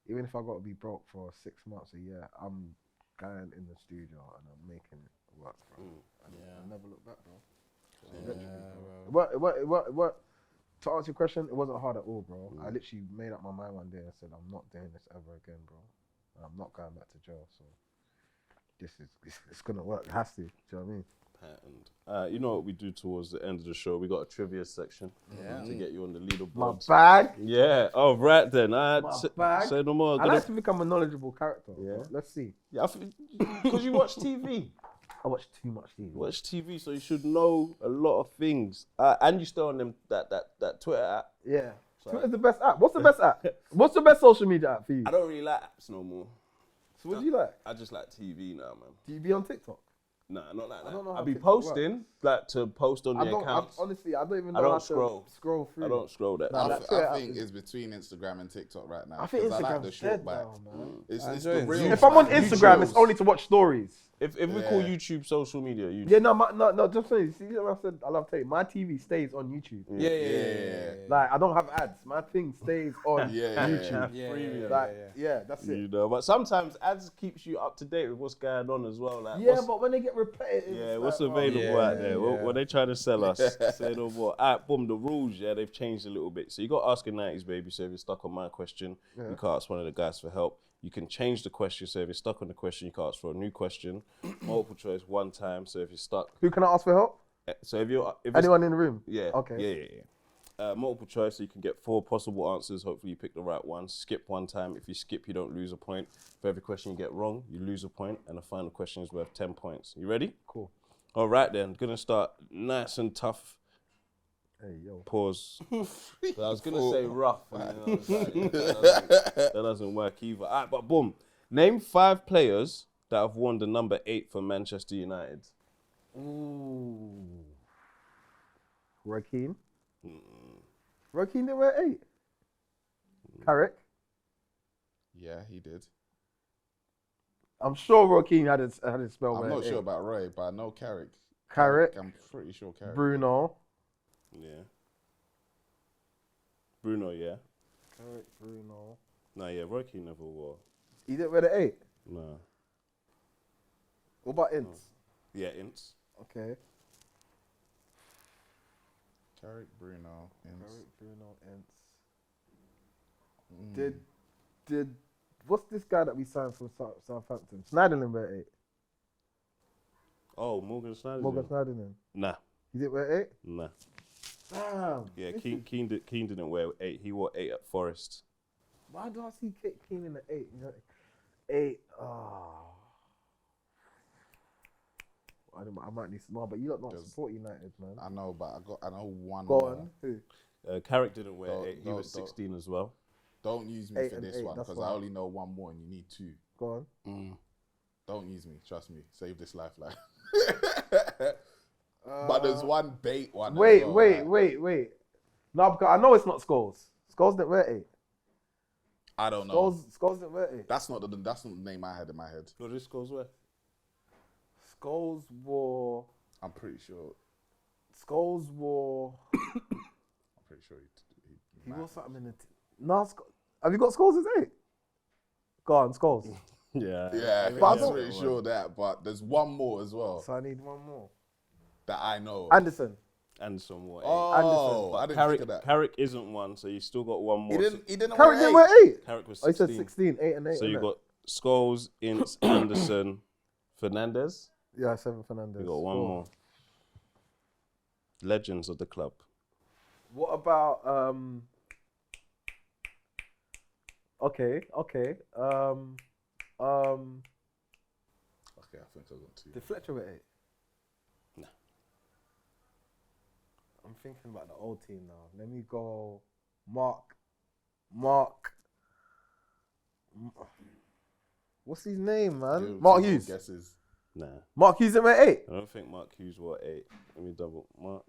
even if I got to be broke for 6 months, a year, I'm going in the studio and I'm making it work, bro. And I never look back, bro. What? To answer your question, it wasn't hard at all, bro. I literally made up my mind one day and said, I'm not doing this ever again, bro. And I'm not going back to jail, so. It's gonna work. It has to. Do you know what I mean? Patterned. You know what we do towards the end of the show? We got a trivia section to get you on the My leaderboard. bag. Yeah. Oh, right then. My bag. Say no more. I like to think I'm a knowledgeable character. Yeah. But let's see. Yeah, because you watch TV. I watch too much TV. You watch TV, so you should know a lot of things. And you still on them that Twitter app. Yeah. Twitter's the best app. What's the best app? What's the best social media app for you? I don't really like apps no more. So what do you like? I just like TV now, man. Do you be on TikTok? Nah, not like that. I don't know I how be TikTok posting, like to post on the accounts. Honestly, I don't even know I don't how scroll. to scroll through. I don't scroll that. Nah, I that's Twitter think app it's between Instagram and TikTok right now. I think 'cause I like the Instagram's short dead back. now, man. It's I the enjoy it. real. If I'm on man. Instagram, it's only to watch stories. If we call YouTube social media, YouTube. Yeah, no, just saying. See what I said? I love tape. My TV stays on YouTube. Yeah. Like, I don't have ads. My thing stays on YouTube. Yeah. That's You it. know, but sometimes ads keeps you up to date with what's going on as well. Like, Yeah, but when they get repetitive, yeah, it's what's like, available out there? yeah. What they trying to sell us? Say no more. Alright, boom, the rules, they've changed a little bit. So you got Ask a 90s Baby. So if you're stuck on my question, you can ask one of the guys for help. You can change the question. So if you're stuck on the question, you can ask for a new question. Multiple choice one time. So if you're stuck, Who can I ask for help? so if it's- Anyone in the room? yeah, Okay. yeah. Multiple choice, so you can get 4 possible answers. Hopefully you pick the right one. Skip one time. If you skip, you don't lose a point. For every question you get wrong, you lose a point. And the final question is worth 10 points. You ready? Cool. All right then. Gonna start nice and tough. Hey, yo. Pause. So I was gonna say rough, and then I was like, that doesn't work either. All right, but boom. Name 5 players that have worn the number 8 for Manchester United. Ooh. Raheem. Raheem didn't wear 8. Carrick. Yeah, he did. I'm sure Raheem had his spell. I'm wear not 8. sure about Roy, but I know Carrick. Carrick. I'm pretty sure Carrick. Bruno. Yeah. Bruno, yeah. Carrick, Bruno. No, yeah, Roy Keane never wore. He didn't wear the 8. No. What about Ince? Yeah, Ince. Okay. Carrick, Bruno, Ince. Carrick, Bruno, Ince. Did what's this guy that we signed from Southampton? Snyderlin wear 8. Oh, Morgan Snyder. Morgan Snyderlin. Nah, He didn't wear 8. nah. Damn. Yeah, Keane didn't wear 8. He wore 8 at Forest. Why do I see Keane in the 8? You know, 8. Oh. I might need some more, but you don't support United, man. I know, but I know one. Go more. on. Who? Carrick didn't wear Don't- 8. He don't- was 16 as well. Don't use me 8 for and this 8, one that's because I fine. only know one more and you need 2. Go on. Don't use me. Trust me. Save this lifeline. But there's one bait one. as Wait. well, like- No, because I know it's not Scholes. Scholes didn't wear 8. I don't know. Scholes didn't wear 8. That's not the name I had in my head. What this goes where? Scholes wore. I'm pretty sure. Scholes wore. I'm pretty sure He wore something in the. No, have you got Scholes as 8? Go on, Scholes. Yeah. Yeah, But I I'm don't- pretty sure that. But there's one more as well So I need one more. that I know. Anderson. Anderson wore 8. Oh, I didn't think of that. Carrick isn't one, so you still got one more. He didn't Carrick wear didn't 8. wear 8. Carrick was Oh, he 16. said 16, 8 and 8. So you innit? got Scholes, Ince, Anderson, Fernandez. Yeah, 7 Fernandez. You got one Cool. more. Legends of the club. What about Okay. Okay, I think I got 2. Did Fletcher wear 8? No. I'm thinking about the old team now. Let me go. Mark. What's his name, man? Give Mark some more Hughes. Guesses. Nah. Mark Hughes didn't wear 8. I don't think Mark Hughes wore 8. Let me double mark.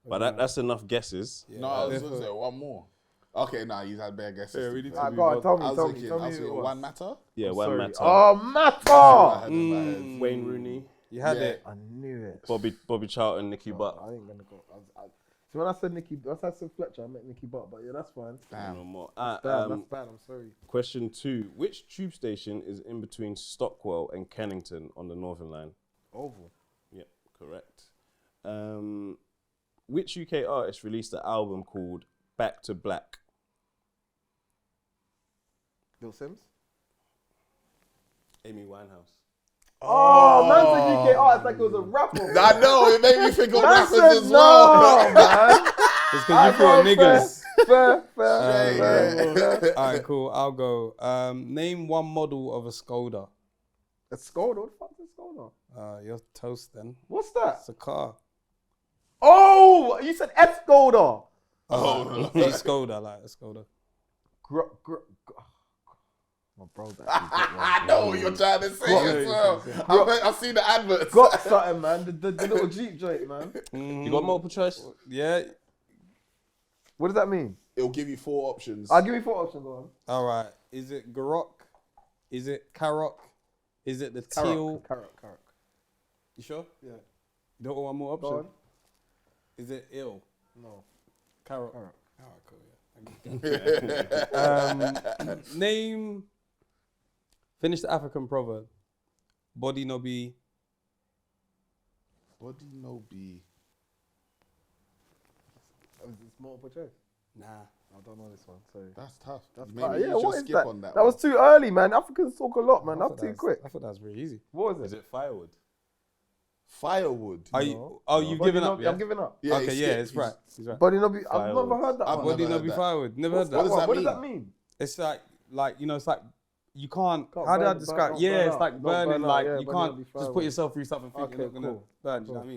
But that's enough guesses. No, I was going to say one more. Okay, nah, he's had bare guesses. Yeah, to we be need fair. to Go on, tell I me, was thinking, who it was. one matter. Yeah, I'm one sorry. matter. Oh, I Matter! had in my head. Wayne Rooney, You had Yeah. it. I knew it. Bobby Charlton, Nicky Butt. I ain't gonna go. So when I said Fletcher, I meant Nicky Butt, but yeah, that's fine. No more. That's bad. I'm sorry. Question 2. Which tube station is in between Stockwell and Kennington on the Northern Line? Oval. Yep, correct. Which UK artist released an album called Back to Black? Bill Sims. Amy Winehouse. Oh, man said UK artist like it was a rapper. I know, it made me think of Man rappers said as well. no, man. It's because you thought niggas. Fair. All right, cool. I'll go. Name one model of a Skoda. A Skoda? What the fuck is a Skoda? You're toast then. What's that? It's a car. Oh, you said F Skoda. Oh, A Skoda, like a Skoda. My bro, that I know what you're trying to say as well. I've seen the adverts. got something, man. The little Jeep joint, man. You got multiple choice? Yeah. What does that mean? It'll give you 4 options. I'll give you 4 options. Go on. All right. Is it Garok? Is it Karok? Is it the Carrot, teal? carrot. You sure? Yeah. You don't want one more Go option? on. Is it ill? No. Carrot. Carrot. Alright, cool, yeah. Name. Finish the African proverb. Body no be. Body no be. It's multiple choice. Nah. I don't know this one. Sorry. That's tough. That's Maybe yeah, you what should is skip that? on that. That was too early, man. Africans talk a lot, man. I I'm thought too that was- quick. I thought that was really easy. What was Is it? it firewood? Firewood. Are you? Oh, you've Body given no up. be- Yeah. I'm giving up. Yeah, Okay, he yeah, skipped. it's right. He's right. Body no be. I've Firewood. never heard that I've one. never Body no heard be that. firewood. Never What's heard What that. does that What does mean? that mean? It's like you know, it's like you can't. Can't How do I burn- describe? don't Yeah, burn it's out. like Don't burning. burn out, Like yeah, you body no can't be just put firewood. yourself through something thinking Okay, you're not gonna cool. burn. Do you know what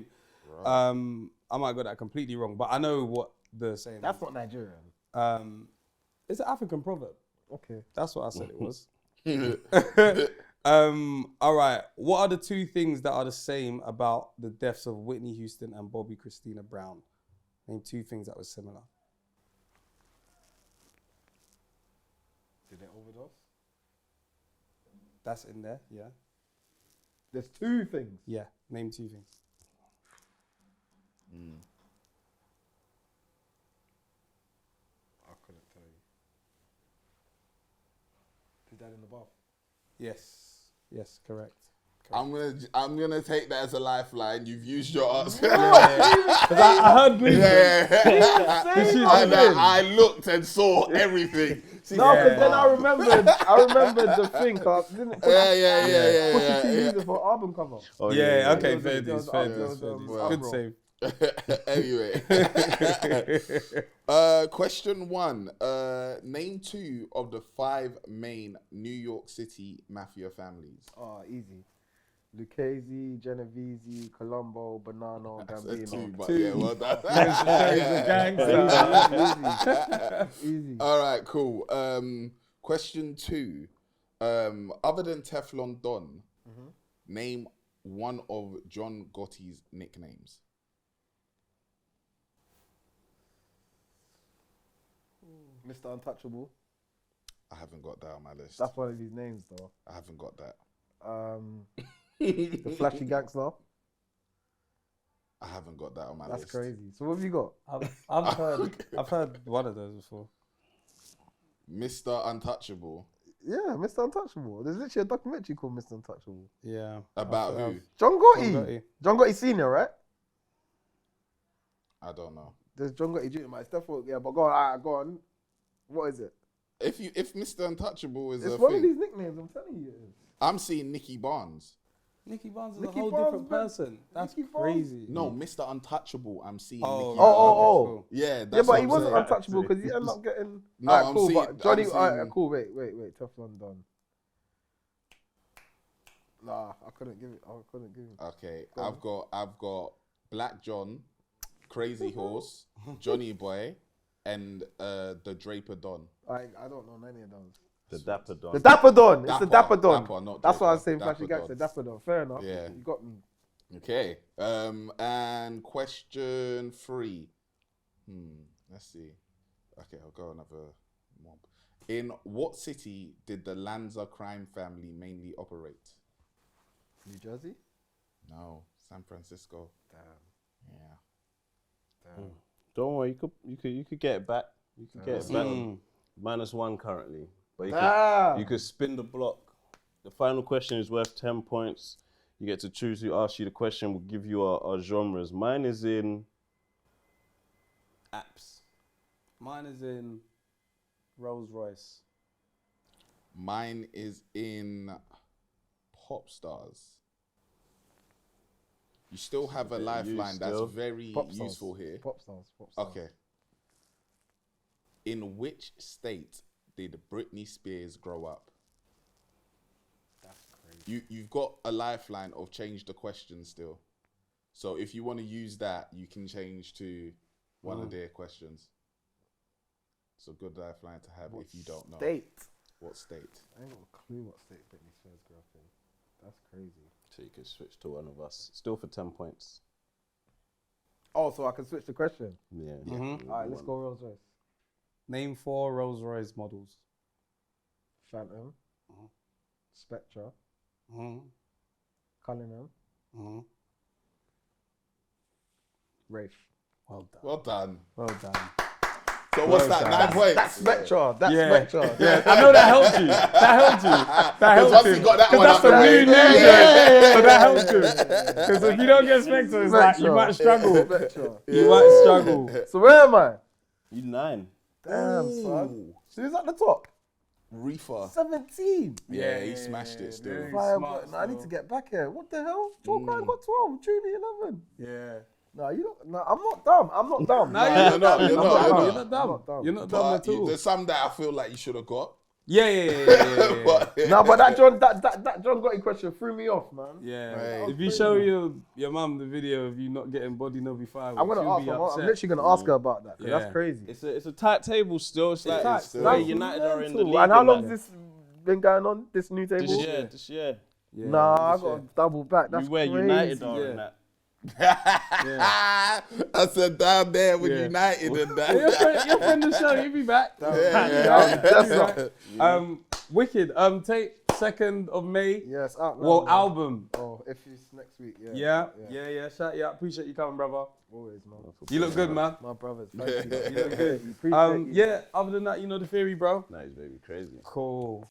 I mean? I might have got that completely wrong, but I know what the saying. That's is. not Nigerian. It's an African proverb. Okay. That's what I said it was. All right. What are the two things that are the same about the deaths of Whitney Houston and Bobby Christina Brown? Name two things that were similar. Did they overdose? That's in there. Yeah. There's two things. Yeah. Name two things. I couldn't tell you. Did that in the bath? Yes. Yes. Correct. I'm gonna take that as a lifeline. You've used your answer. I heard bleeding. I looked and saw everything. No, because then I remembered the thing. Didn't Pusha T used it for album cover. Oh, Yeah. Okay. There Fair was- dues. there Fair was- dues. there Fair was- dues. there Good was- save. Anyway, question one. Name two of the 5 main New York City mafia families. Oh, easy. Lucchese, Genovese, Colombo, Banano, That's two, Gambino. but yeah, well done. Easy. All right, cool. Question 2. Other than Teflon Don, name one of John Gotti's nicknames. Mr. Untouchable. I haven't got that on my list. That's one of his names, though. I haven't got that. The Flashy Gangster. I haven't got that on my That's list. crazy. So what have you got? I've heard one of those before. Mr. Untouchable. Yeah, Mr. Untouchable. There's literally a documentary called Mr. Untouchable. Yeah. About I've- who? John Gotti. Gotti. John Gotti Senior, right? I don't know. There's John Gotti Junior, but it's definitely yeah. But go on, alright, go on. What is it? If Mr. Untouchable is It's a one of thing, these nicknames. I'm telling you, it is. I'm seeing Nicky Barnes. Nicky Barnes is Nicky a whole Barnes, different man. person. That's Nicky Barnes? crazy. No, Mr. Untouchable. I'm seeing Oh, Nicky okay, Barnes. oh. Yeah, Yeah, that's but what he I'm wasn't saying. untouchable because he ended up getting. No, Alright, I'm cool. seeing- But Johnny, I'm alright, seeing- cool. Wait. Teflon Don. Nah, I couldn't give it. Okay, I've got Black John, Crazy Horse, Johnny Boy, and the Draper Don. I don't know any of those. The Dapper Don. The Dapper Don. It's the Dapper, Dapper Don. Dapper, not That's why I was Draper. saying Flashy Dapper Gangster. Don. Dapper Don. Fair enough. Yeah. You got me. Okay. And question 3. Let's see. Okay, I'll go another one. In what city did the Lanza crime family mainly operate? New Jersey. No, San Francisco. Damn. Yeah. Don't worry, you could get it back. You could get it back. -1 currently, but you could spin the block. The final question is worth 10 points. You get to choose who asks you the question. We'll give you our genres. Mine is in Apps. Mine is in Rolls Royce. Mine is in pop stars. You still have a lifeline that's still. very Pop stars. useful here. Pop stars. Okay. In which state did Britney Spears grow up? That's crazy. You've got a lifeline of change the question still. So if you want to use that, you can change to one of their questions. It's a good lifeline to have if you don't know. State. What state? I ain't got a clue what state Britney Spears grew up in. That's crazy. So you could switch to one of us. Still for 10 points. Oh, so I can switch the question. Yeah. All right, let's go Rolls Royce. Name 4 Rolls Royce models. Phantom. Spectra. Cunningham. Rafe. Well done. Well done. Well done. So what's that? 9 points. That's Spectra. That's Yeah. Spectra. Yeah, I know that helped you. That helped you. That Because helped once you. you got that Because one that's out a the way. new joke. So that helps you. Because if you don't get Spectre, it's like you might struggle. Spectra. You might struggle. So where am I? You 9. Damn, son. Who's at the top? Reefer. 17. Yeah, he smashed it still. very Fire, smart, no, I need to get back here. What the hell? Mm. Joe Crime got 12. Truly 11. Yeah. No, you don't. No, I'm not dumb. I'm not dumb. No, you're not, you're You're not. not dumb. I'm not dumb. You're not dumb But at all. there's some that I feel like you should have got. Yeah. But No, but that John Gotti question threw me off, man. Yeah. Right. If you show your mum the video of you not getting body no B5, I'm gonna ask her. I'm literally gonna ask her about that. 'Cause Yeah. that's crazy. It's a tight table still. It's like tight. it's the That's way United are in the mental. league. And how and long that. has this been going on? This new table? This year. Yeah, Nah, I this got year. to double back. That's We where crazy. United are yeah. in that. I said down there with Yeah. United and Your that. friend the show, you be back. Yeah. Wicked. Tape 2nd of May. Yeah, it's out now. Well, man. album. Oh, if it's next week, yeah. Yeah. Shout you out. Appreciate you coming, brother. Always, man. You look good, man. My brothers. Thank you. You look good. Appreciate you. Yeah. Other than that, you know the theory, bro. Nice, baby, crazy. Cool.